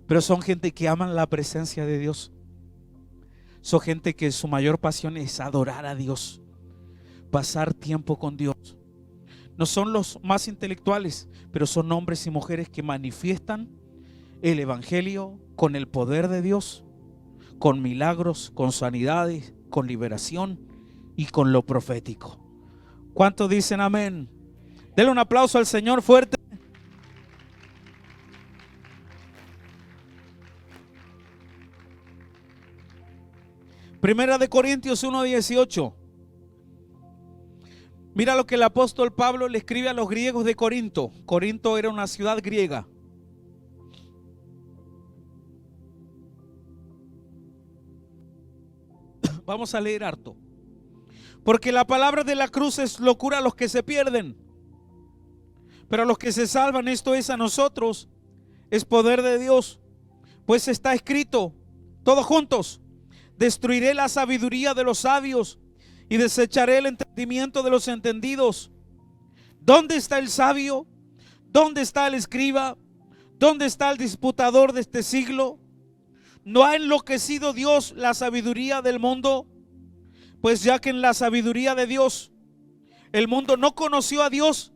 pero son gente que aman la presencia de Dios. Son gente que su mayor pasión es adorar a Dios, pasar tiempo con Dios. No son los más intelectuales, pero son hombres y mujeres que manifiestan el evangelio con el poder de Dios, con milagros, con sanidades, con liberación y con lo profético. ¿Cuántos dicen amén? Denle un aplauso al Señor fuerte. Primera de Corintios 1:18. Mira lo que el apóstol Pablo le escribe a los griegos de Corinto. Corinto era una ciudad griega. Vamos a leer harto. Porque la palabra de la cruz es locura a los que se pierden, pero a los que se salvan, esto es a nosotros, es poder de Dios. Pues está escrito, todos juntos: destruiré la sabiduría de los sabios y desecharé el entendimiento de los entendidos. ¿Dónde está el sabio? ¿Dónde está el escriba? ¿Dónde está el disputador de este siglo? ¿No ha enloquecido Dios la sabiduría del mundo? Pues ya que en la sabiduría de Dios el mundo no conoció a Dios,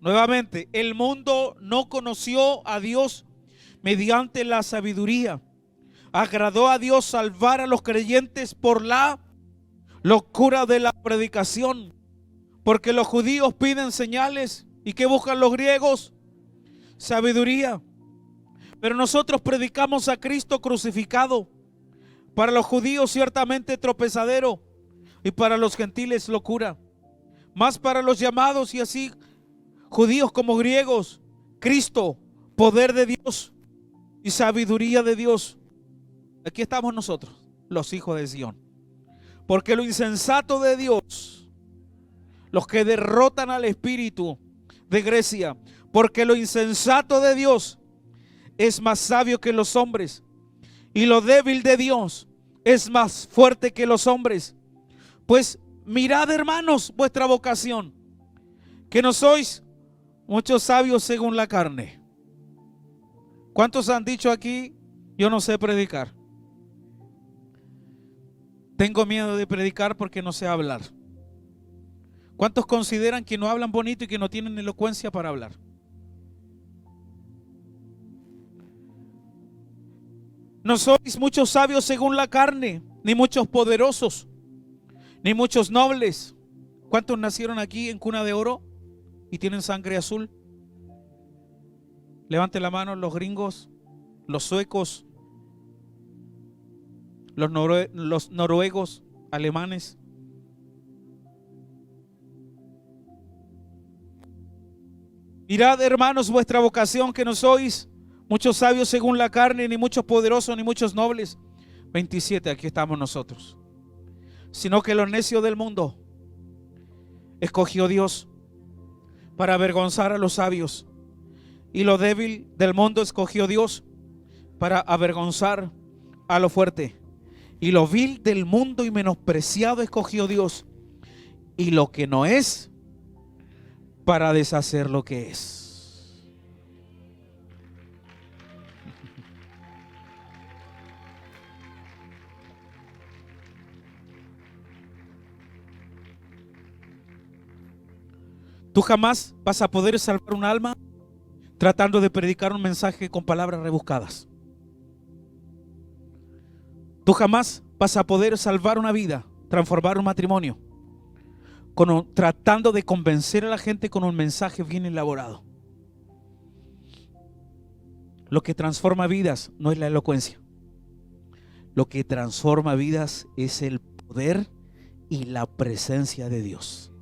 nuevamente, el mundo no conoció a Dios mediante la sabiduría. Agradó a Dios salvar a los creyentes por la locura de la predicación. Porque los judíos piden señales, ¿y qué buscan los griegos? Sabiduría. Pero nosotros predicamos a Cristo crucificado. Para los judíos ciertamente tropezadero, y para los gentiles locura. Mas para los llamados, y así judíos como griegos, Cristo, poder de Dios y sabiduría de Dios. Aquí estamos nosotros, los hijos de Sión. Porque lo insensato de Dios, los que derrotan al espíritu de Grecia, porque lo insensato de Dios es más sabio que los hombres, y lo débil de Dios es más fuerte que los hombres. Pues mirad, hermanos, vuestra vocación, que no sois muchos sabios según la carne. ¿Cuántos han dicho aquí: yo no sé predicar? Tengo miedo de predicar porque no sé hablar. ¿Cuántos consideran que no hablan bonito y que no tienen elocuencia para hablar? No sois muchos sabios según la carne, ni muchos poderosos, ni muchos nobles. ¿Cuántos nacieron aquí en cuna de oro y tienen sangre azul? Levante la mano los gringos, los suecos, los noruegos, alemanes. Mirad, hermanos, vuestra vocación, que no sois muchos sabios según la carne, ni muchos poderosos, ni muchos nobles. 27, aquí estamos nosotros. Sino que lo necio del mundo escogió Dios para avergonzar a los sabios, y lo débil del mundo escogió Dios para avergonzar a lo fuerte, y lo vil del mundo y menospreciado escogió Dios, y lo que no es, para deshacer lo que es. Tú jamás vas a poder salvar un alma tratando de predicar un mensaje con palabras rebuscadas. Tú jamás vas a poder salvar una vida, transformar un matrimonio, tratando de convencer a la gente con un mensaje bien elaborado. Lo que transforma vidas no es la elocuencia. Lo que transforma vidas es el poder y la presencia de Dios.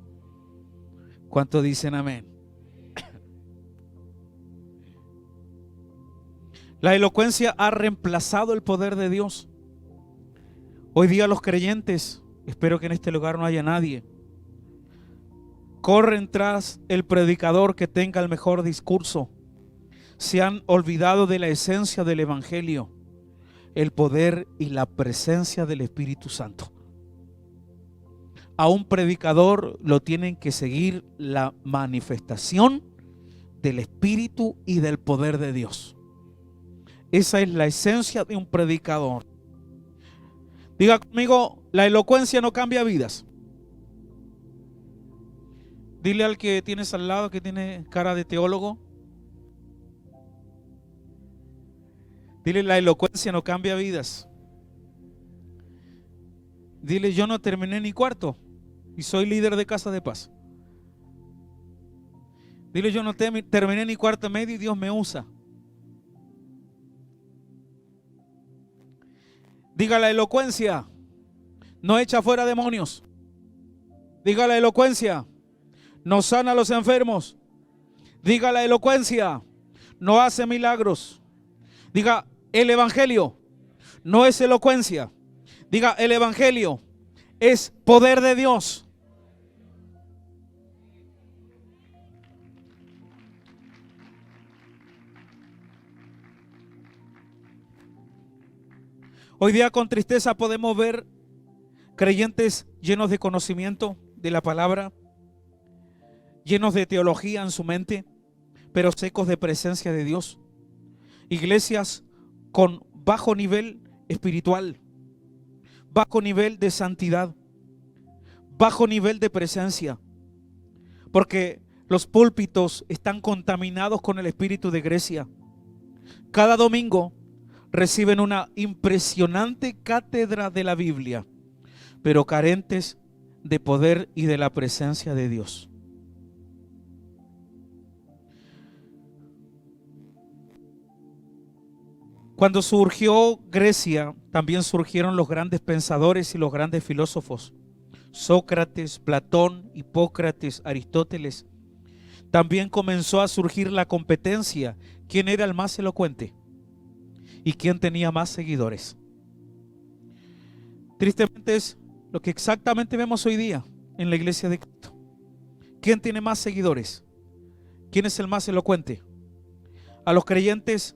¿Cuántos dicen amén? La elocuencia ha reemplazado el poder de Dios. Hoy día los creyentes, espero que en este lugar no haya nadie, corren tras el predicador que tenga el mejor discurso. Se han olvidado de la esencia del evangelio, el poder y la presencia del Espíritu Santo. A un predicador lo tienen que seguir la manifestación del Espíritu y del poder de Dios. Esa es la esencia de un predicador. Diga conmigo: la elocuencia no cambia vidas. Dile al que tienes al lado, que tiene cara de teólogo, dile: la elocuencia no cambia vidas. Dile: yo no terminé ni cuarto y soy líder de Casa de Paz. Dile: yo no terminé ni cuarto medio y Dios me usa. Diga: la elocuencia no echa fuera demonios. Diga: la elocuencia no sana a los enfermos. Diga: la elocuencia no hace milagros. Diga: el evangelio no es elocuencia. Diga, el evangelio es poder de Dios. Hoy día con tristeza podemos ver creyentes llenos de conocimiento de la palabra, llenos de teología en su mente, pero secos de presencia de Dios. Iglesias con bajo nivel espiritual, bajo nivel de santidad, bajo nivel de presencia, porque los púlpitos están contaminados con el espíritu de Grecia. Cada domingo reciben una impresionante cátedra de la Biblia, pero carentes de poder y de la presencia de Dios. Cuando surgió Grecia, también surgieron los grandes pensadores y los grandes filósofos. Sócrates, Platón, Hipócrates, Aristóteles. También comenzó a surgir la competencia. ¿Quién era el más elocuente? ¿Y quién tenía más seguidores? Tristemente es lo que exactamente vemos hoy día en la iglesia de Cristo. ¿Quién tiene más seguidores? ¿Quién es el más elocuente? A los creyentes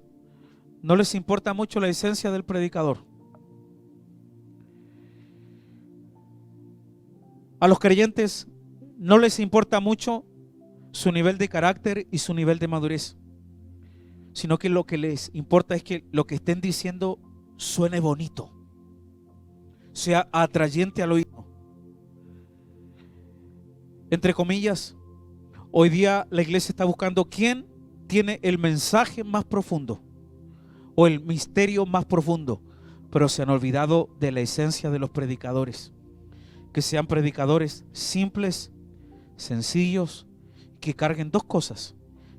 no les importa mucho la esencia del predicador. A los creyentes no les importa mucho su nivel de carácter y su nivel de madurez, sino que lo que les importa es que lo que estén diciendo suene bonito, sea atrayente al oído. Entre comillas, hoy día la iglesia está buscando quién tiene el mensaje más profundo o el misterio más profundo, pero se han olvidado de la esencia de los predicadores. Que sean predicadores simples, sencillos, que carguen dos cosas: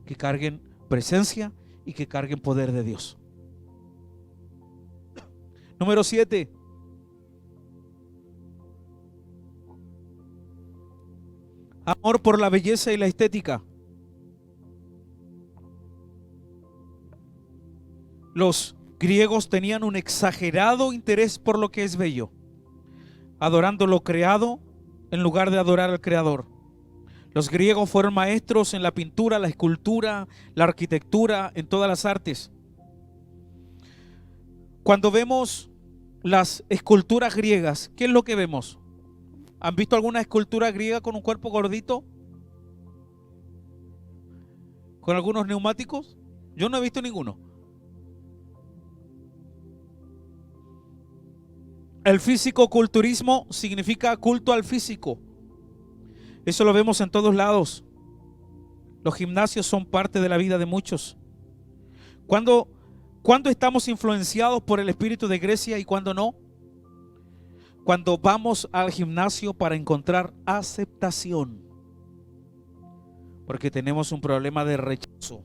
que carguen presencia y que carguen poder de Dios. Número 7. Amor por la belleza y la estética. Los griegos tenían un exagerado interés por lo que es bello, adorando lo creado en lugar de adorar al creador. Los griegos fueron maestros en la pintura, la escultura, la arquitectura, en todas las artes. Cuando vemos las esculturas griegas, ¿qué es lo que vemos? ¿Han visto alguna escultura griega con un cuerpo gordito? ¿Con algunos neumáticos? Yo no he visto ninguno. El físico-culturismo significa culto al físico. Eso lo vemos en todos lados. Los gimnasios son parte de la vida de muchos. ¿Cuándo estamos influenciados por el espíritu de Grecia y cuándo no? Cuando vamos al gimnasio para encontrar aceptación, porque tenemos un problema de rechazo,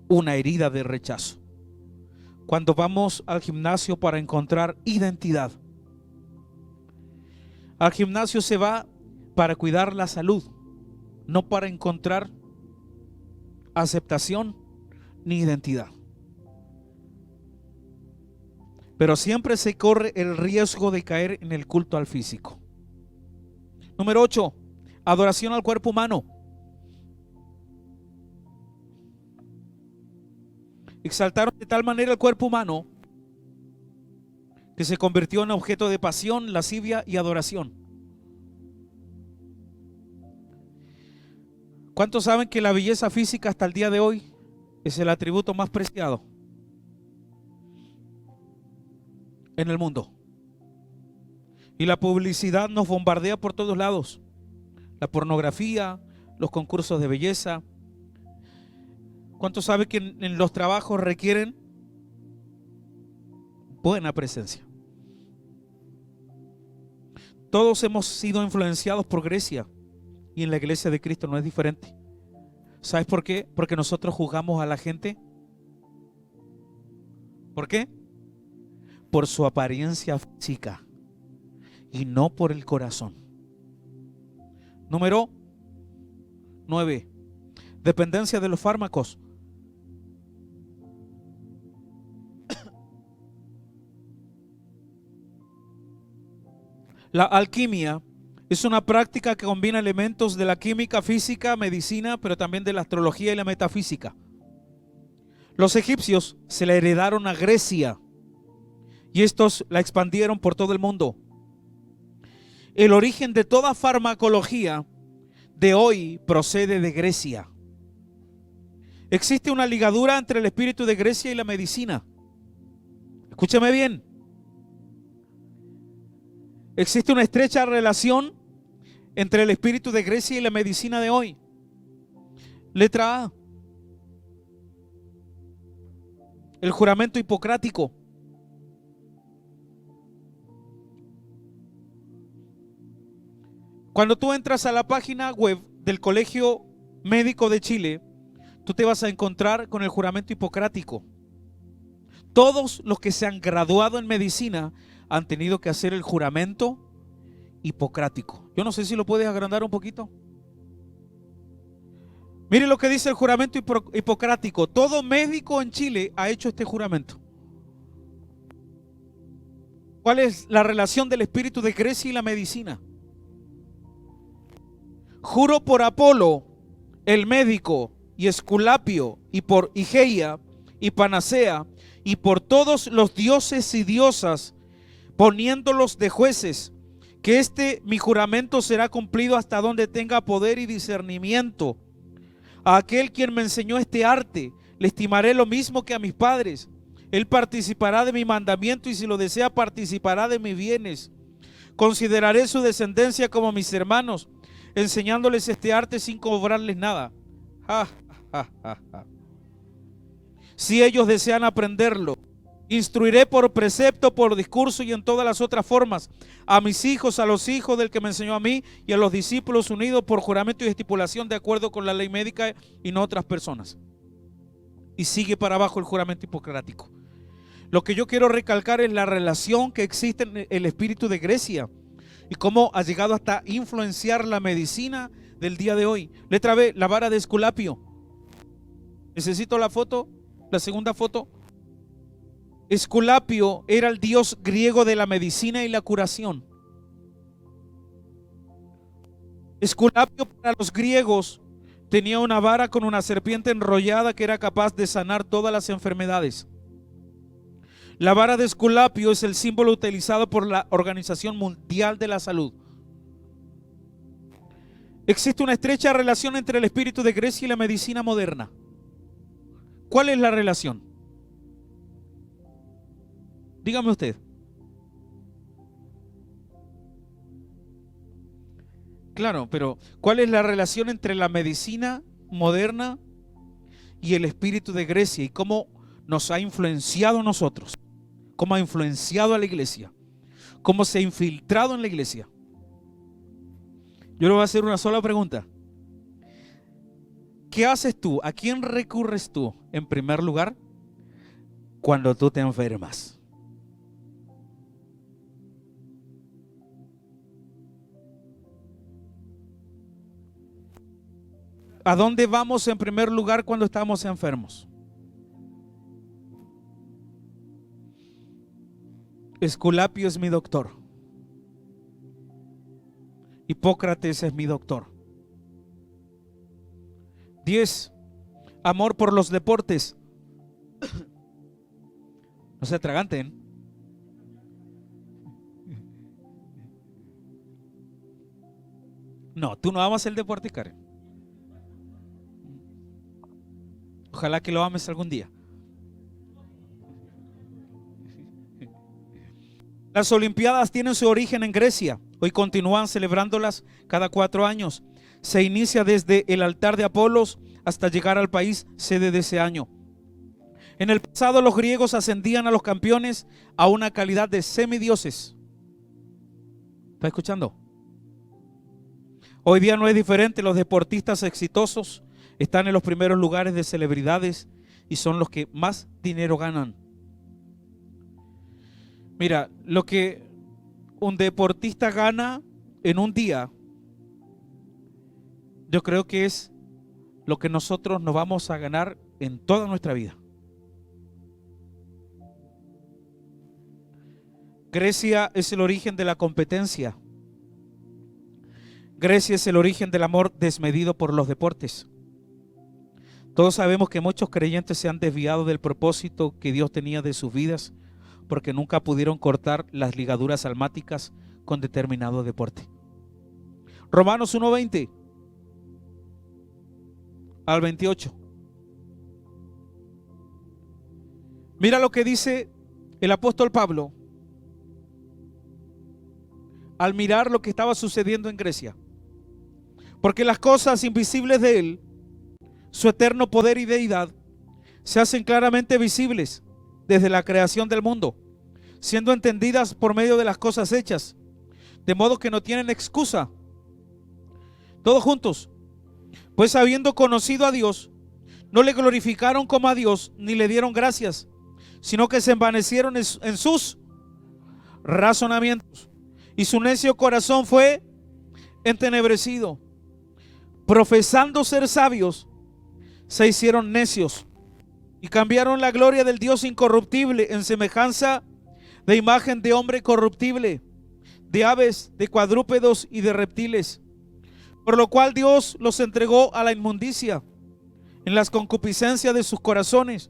una herida de rechazo. Cuando vamos al gimnasio para encontrar identidad. Al gimnasio se va para cuidar la salud, no para encontrar aceptación ni identidad. Pero siempre se corre el riesgo de caer en el culto al físico. Número 8, adoración al cuerpo humano. Exaltaron de tal manera el cuerpo humano que se convirtió en objeto de pasión, lascivia y adoración. ¿Cuántos saben que la belleza física hasta el día de hoy es el atributo más preciado en el mundo? Y la publicidad nos bombardea por todos lados. La pornografía, los concursos de belleza. ¿Cuántos saben que en los trabajos requieren buena presencia? Todos hemos sido influenciados por Grecia y en la iglesia de Cristo no es diferente. ¿Sabes por qué? Porque nosotros juzgamos a la gente. ¿Por qué? Por su apariencia física y no por el corazón. Número 9. Dependencia de los fármacos. La alquimia es una práctica que combina elementos de la química, física, medicina, pero también de la astrología y la metafísica. Los egipcios se la heredaron a Grecia y estos la expandieron por todo el mundo. El origen de toda farmacología de hoy procede de Grecia. Existe una ligadura entre el espíritu de Grecia y la medicina. Escúchame bien. Existe una estrecha relación entre el espíritu de Grecia y la medicina de hoy. Letra A. El juramento hipocrático. Cuando tú entras a la página web del Colegio Médico de Chile, tú te vas a encontrar con el juramento hipocrático. Todos los que se han graduado en medicina han tenido que hacer el juramento hipocrático. Yo no sé si lo puedes agrandar un poquito. Mire lo que dice el juramento hipocrático. Todo médico en Chile ha hecho este juramento. ¿Cuál es la relación del espíritu de Grecia y la medicina? Juro por Apolo, el médico, y Esculapio, y por Igeia, y Panacea, y por todos los dioses y diosas, poniéndolos de jueces, que mi juramento será cumplido hasta donde tenga poder y discernimiento. A aquel quien me enseñó este arte, le estimaré lo mismo que a mis padres. Él participará de mi mandamiento y si lo desea participará de mis bienes. Consideraré su descendencia como mis hermanos, enseñándoles este arte sin cobrarles nada. Ja, ja, ja, ja. Si ellos desean aprenderlo, instruiré por precepto, por discurso y en todas las otras formas a mis hijos, a los hijos del que me enseñó a mí y a los discípulos unidos por juramento y estipulación de acuerdo con la ley médica y no otras personas. Y sigue para abajo el juramento hipocrático. Lo que yo quiero recalcar es la relación que existe en el espíritu de Grecia y cómo ha llegado hasta influenciar la medicina del día de hoy. Letra B, la vara de Esculapio. Necesito la foto, la segunda foto. Esculapio era el dios griego de la medicina y la curación. Esculapio para los griegos tenía una vara con una serpiente enrollada que era capaz de sanar todas las enfermedades. La vara de Esculapio es el símbolo utilizado por la Organización Mundial de la Salud. Existe una estrecha relación entre el espíritu de Grecia y la medicina moderna. ¿Cuál es la relación? Dígame usted. Claro, pero ¿cuál es la relación entre la medicina moderna y el espíritu de Grecia y cómo nos ha influenciado a nosotros? ¿Cómo ha influenciado a la iglesia? ¿Cómo se ha infiltrado en la iglesia? Yo le voy a hacer una sola pregunta. ¿Qué haces tú? ¿A quién recurres tú en primer lugar cuando tú te enfermas? ¿A dónde vamos en primer lugar cuando estamos enfermos? Esculapio es mi doctor. Hipócrates es mi doctor. 10. Amor por los deportes. No se atraganten. No, tú no amas el deporte, Karen. Ojalá que lo ames algún día. Las Olimpiadas tienen su origen en Grecia. Hoy continúan celebrándolas cada 4 años. Se inicia desde el altar de Apolos hasta llegar al país sede de ese año. En el pasado los griegos ascendían a los campeones a una calidad de semidioses. ¿Está escuchando? Hoy día no es diferente. Los deportistas exitosos están en los primeros lugares de celebridades y son los que más dinero ganan. Mira, lo que un deportista gana en un día, yo creo que es lo que nosotros nos vamos a ganar en toda nuestra vida. Grecia es el origen de la competencia. Grecia es el origen del amor desmedido por los deportes. Todos sabemos que muchos creyentes se han desviado del propósito que Dios tenía de sus vidas porque nunca pudieron cortar las ligaduras almáticas con determinado deporte. Romanos 1:20 al 28. Mira lo que dice el apóstol Pablo al mirar lo que estaba sucediendo en Grecia. Porque las cosas invisibles de Él, su eterno poder y deidad, se hacen claramente visibles desde la creación del mundo, siendo entendidas por medio de las cosas hechas, de modo que no tienen excusa. Todos juntos. Pues habiendo conocido a Dios, no le glorificaron como a Dios, ni le dieron gracias, sino que se envanecieron en sus razonamientos, y su necio corazón fue entenebrecido. Profesando ser sabios, se hicieron necios y cambiaron la gloria del Dios incorruptible en semejanza de imagen de hombre corruptible, de aves, de cuadrúpedos y de reptiles. Por lo cual Dios los entregó a la inmundicia en las concupiscencias de sus corazones,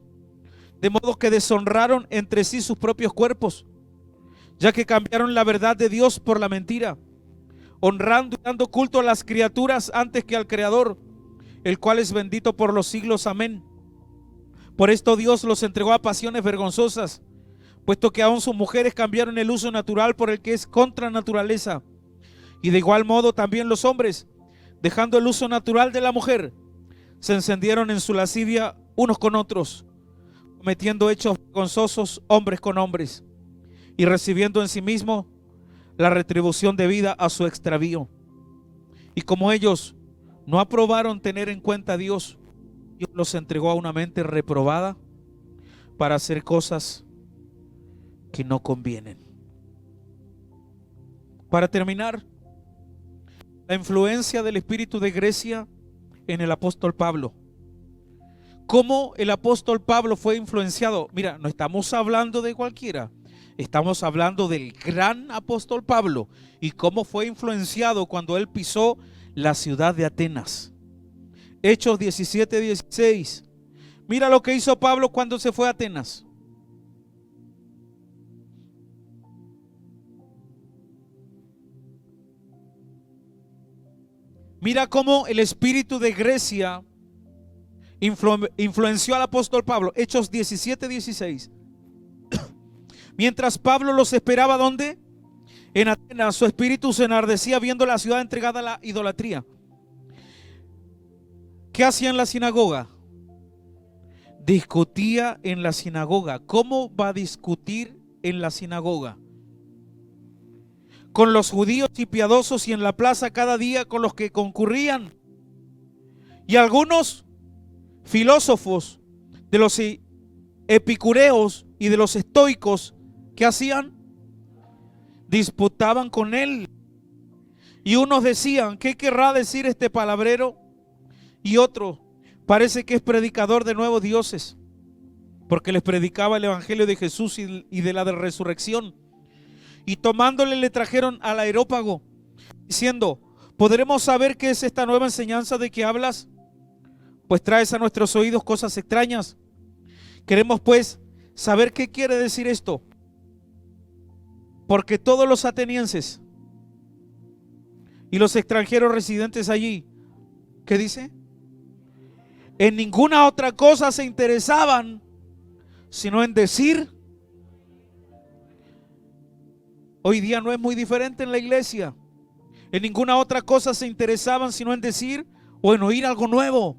de modo que deshonraron entre sí sus propios cuerpos, ya que cambiaron la verdad de Dios por la mentira, honrando y dando culto a las criaturas antes que al Creador, el cual es bendito por los siglos. Amén. Por esto Dios los entregó a pasiones vergonzosas, puesto que aún sus mujeres cambiaron el uso natural por el que es contra naturaleza. Y de igual modo también los hombres, dejando el uso natural de la mujer, se encendieron en su lascivia unos con otros, cometiendo hechos vergonzosos hombres con hombres, y recibiendo en sí mismo la retribución debida a su extravío. Y como ellos no aprobaron tener en cuenta a Dios, Dios los entregó a una mente reprobada para hacer cosas que no convienen. Para terminar, la influencia del espíritu de Grecia en el apóstol Pablo. ¿Cómo el apóstol Pablo fue influenciado? Mira, no estamos hablando de cualquiera, estamos hablando del gran apóstol Pablo y cómo fue influenciado cuando él pisó la ciudad de Atenas. Hechos 17:16. Mira lo que hizo Pablo cuando se fue a Atenas. Mira cómo el espíritu de Grecia influenció al apóstol Pablo. Hechos 17:16. Mientras Pablo los esperaba, ¿dónde? En Atenas, su espíritu se enardecía viendo la ciudad entregada a la idolatría. ¿Qué hacía en la sinagoga? Discutía en la sinagoga. ¿Cómo va a discutir en la sinagoga? Con los judíos y piadosos, y en la plaza cada día con los que concurrían. Y algunos filósofos de los epicureos y de los estoicos, ¿qué hacían? Disputaban con él. Y unos decían: ¿qué querrá decir este palabrero? Y otro: parece que es predicador de nuevos dioses, porque les predicaba el evangelio de Jesús y de la resurrección. Y tomándole le trajeron al Areópago, diciendo: ¿podremos saber qué es esta nueva enseñanza de que hablas? Pues traes a nuestros oídos cosas extrañas. Queremos pues saber qué quiere decir esto. Porque todos los atenienses y los extranjeros residentes allí, ¿qué dice? En ninguna otra cosa se interesaban, sino en decir. Hoy día no es muy diferente en la iglesia. En ninguna otra cosa se interesaban, sino en decir o en oír algo nuevo.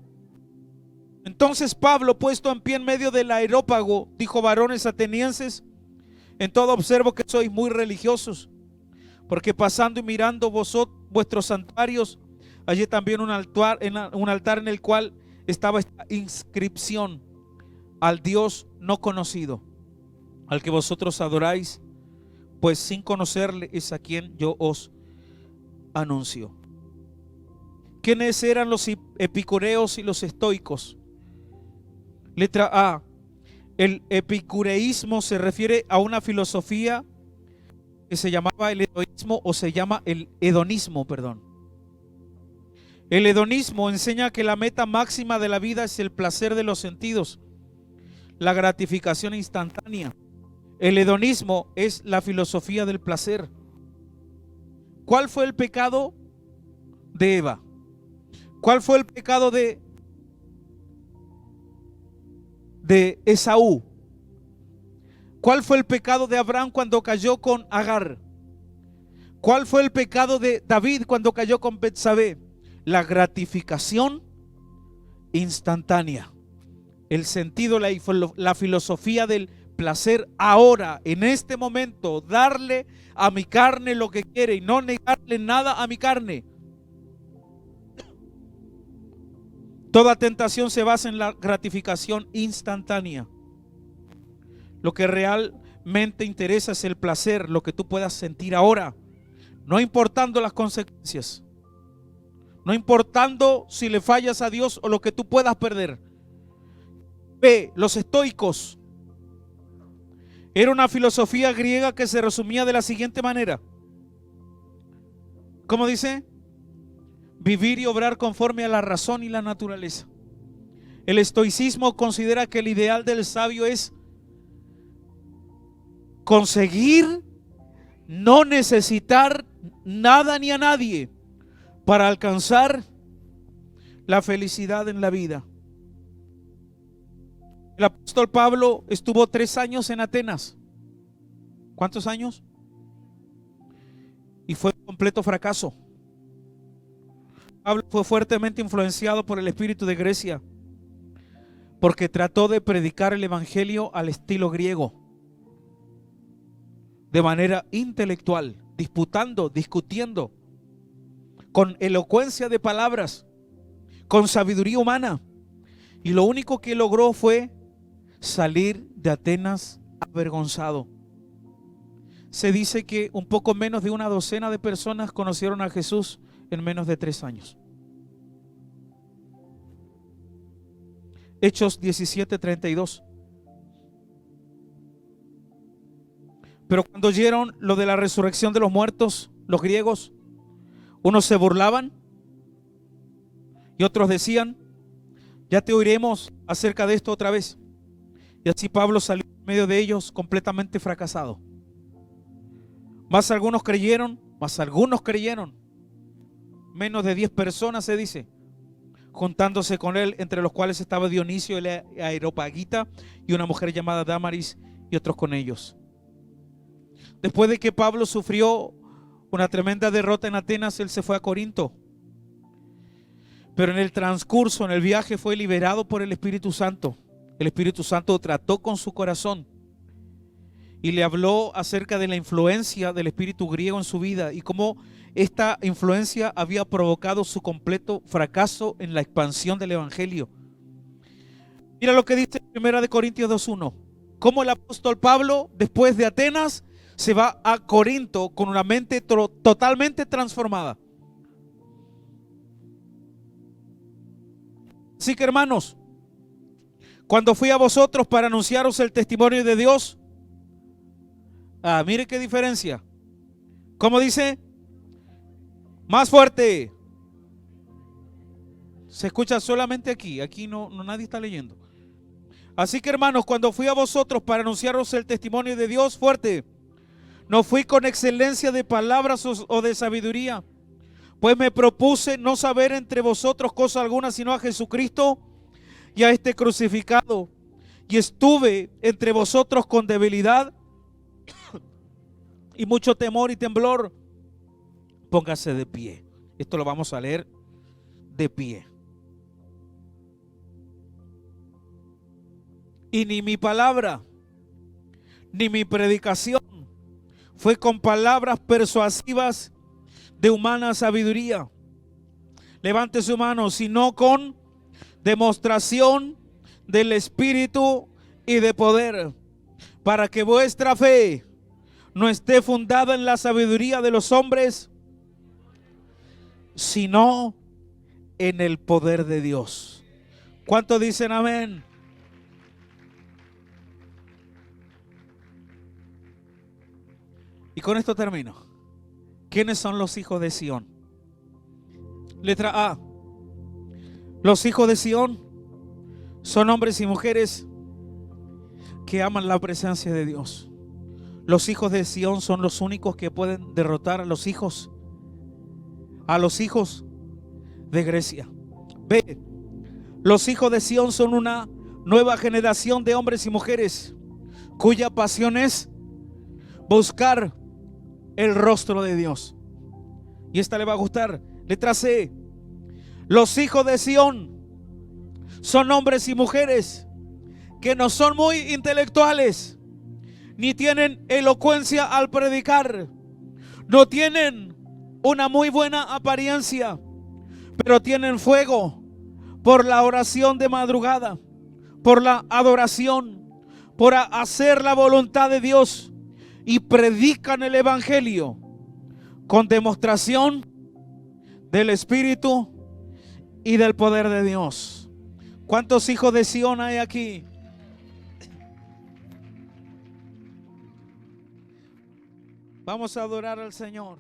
Entonces Pablo, puesto en pie en medio del Areópago, dijo: varones atenienses, en todo observo que sois muy religiosos, porque pasando y mirando vuestros santuarios, hallé también un altar en el cual estaba esta inscripción: al Dios no conocido, al que vosotros adoráis, pues sin conocerle es a quien yo os anuncio. ¿Quiénes eran los epicureos y los estoicos? Letra A. El epicureísmo se refiere a una filosofía que se llamaba el hedonismo, o se llama el hedonismo, perdón. El hedonismo enseña que la meta máxima de la vida es el placer de los sentidos, la gratificación instantánea. El hedonismo es la filosofía del placer. ¿Cuál fue el pecado de Eva? ¿Cuál fue el pecado de Esaú? ¿Cuál fue el pecado de Abraham cuando cayó con Agar? ¿Cuál fue el pecado de David cuando cayó con Betsabé? La gratificación instantánea. El sentido, la filosofía del placer ahora, en este momento, darle a mi carne lo que quiere y no negarle nada a mi carne. Toda tentación se basa en la gratificación instantánea. Lo que realmente interesa es el placer, lo que tú puedas sentir ahora, no importando las consecuencias, no importando si le fallas a Dios o lo que tú puedas perder. Ve, los estoicos era una filosofía griega que se resumía de la siguiente manera. ¿Cómo dice? Vivir y obrar conforme a la razón y la naturaleza. El estoicismo considera que el ideal del sabio es conseguir no necesitar nada ni a nadie para alcanzar la felicidad en la vida. El apóstol Pablo estuvo 3 años en Atenas. ¿Cuántos años? Y fue un completo fracaso. Pablo fue fuertemente influenciado por el espíritu de Grecia, porque trató de predicar el evangelio al estilo griego, de manera intelectual, disputando, discutiendo, con elocuencia de palabras, con sabiduría humana. Y lo único que logró fue salir de Atenas avergonzado. Se dice que un poco menos de una docena de personas conocieron a Jesús en menos de 3 años. Hechos 17:32. Pero cuando oyeron lo de la resurrección de los muertos, los griegos, unos se burlaban y otros decían: ya te oiremos acerca de esto otra vez. Y así Pablo salió en medio de ellos completamente fracasado. Más algunos creyeron. Menos de 10 personas, se dice, juntándose con él, entre los cuales estaba Dionisio el Areópagita y una mujer llamada Dámaris, y otros con ellos. Después de que Pablo sufrió una tremenda derrota en Atenas, él se fue a Corinto. Pero en el transcurso, en el viaje, fue liberado por el Espíritu Santo. El Espíritu Santo trató con su corazón y le habló acerca de la influencia del espíritu griego en su vida y cómo esta influencia había provocado su completo fracaso en la expansión del evangelio. Mira lo que dice 1 Corintios 2:1. Cómo el apóstol Pablo, después de Atenas, se va a Corinto con una mente totalmente transformada. Así que, hermanos, cuando fui a vosotros para anunciaros el testimonio de Dios, mire qué diferencia. ¿Cómo dice? Más fuerte. Se escucha solamente aquí. Aquí no nadie está leyendo. Así que, hermanos, cuando fui a vosotros para anunciaros el testimonio de Dios, fuerte, no fui con excelencia de palabras o de sabiduría, pues me propuse no saber entre vosotros cosa alguna sino a Jesucristo y a este crucificado. Y estuve entre vosotros con debilidad y mucho temor y temblor. Póngase de pie. Esto lo vamos a leer de pie. Y ni mi palabra, ni mi predicación fue con palabras persuasivas de humana sabiduría. Levante su mano, sino con demostración del Espíritu y de poder, para que vuestra fe no esté fundada en la sabiduría de los hombres, sino en el poder de Dios. ¿Cuántos dicen amén? Y con esto termino. ¿Quiénes son los hijos de Sión? Letra A, Los hijos de Sión son hombres y mujeres que aman la presencia de Dios. Los hijos de Sión son los únicos que pueden derrotar a los hijos de Grecia. Ve, los hijos de Sión son una nueva generación de hombres y mujeres cuya pasión es buscar el rostro de Dios. Y esta le va a gustar. Letra C. Los hijos de Sión son hombres y mujeres que no son muy intelectuales, ni tienen elocuencia al predicar, no tienen una muy buena apariencia, pero tienen fuego por la oración de madrugada, por la adoración, por hacer la voluntad de Dios, y predican el evangelio con demostración del Espíritu y del poder de Dios. ¿Cuántos hijos de Sión hay aquí? Vamos a adorar al Señor.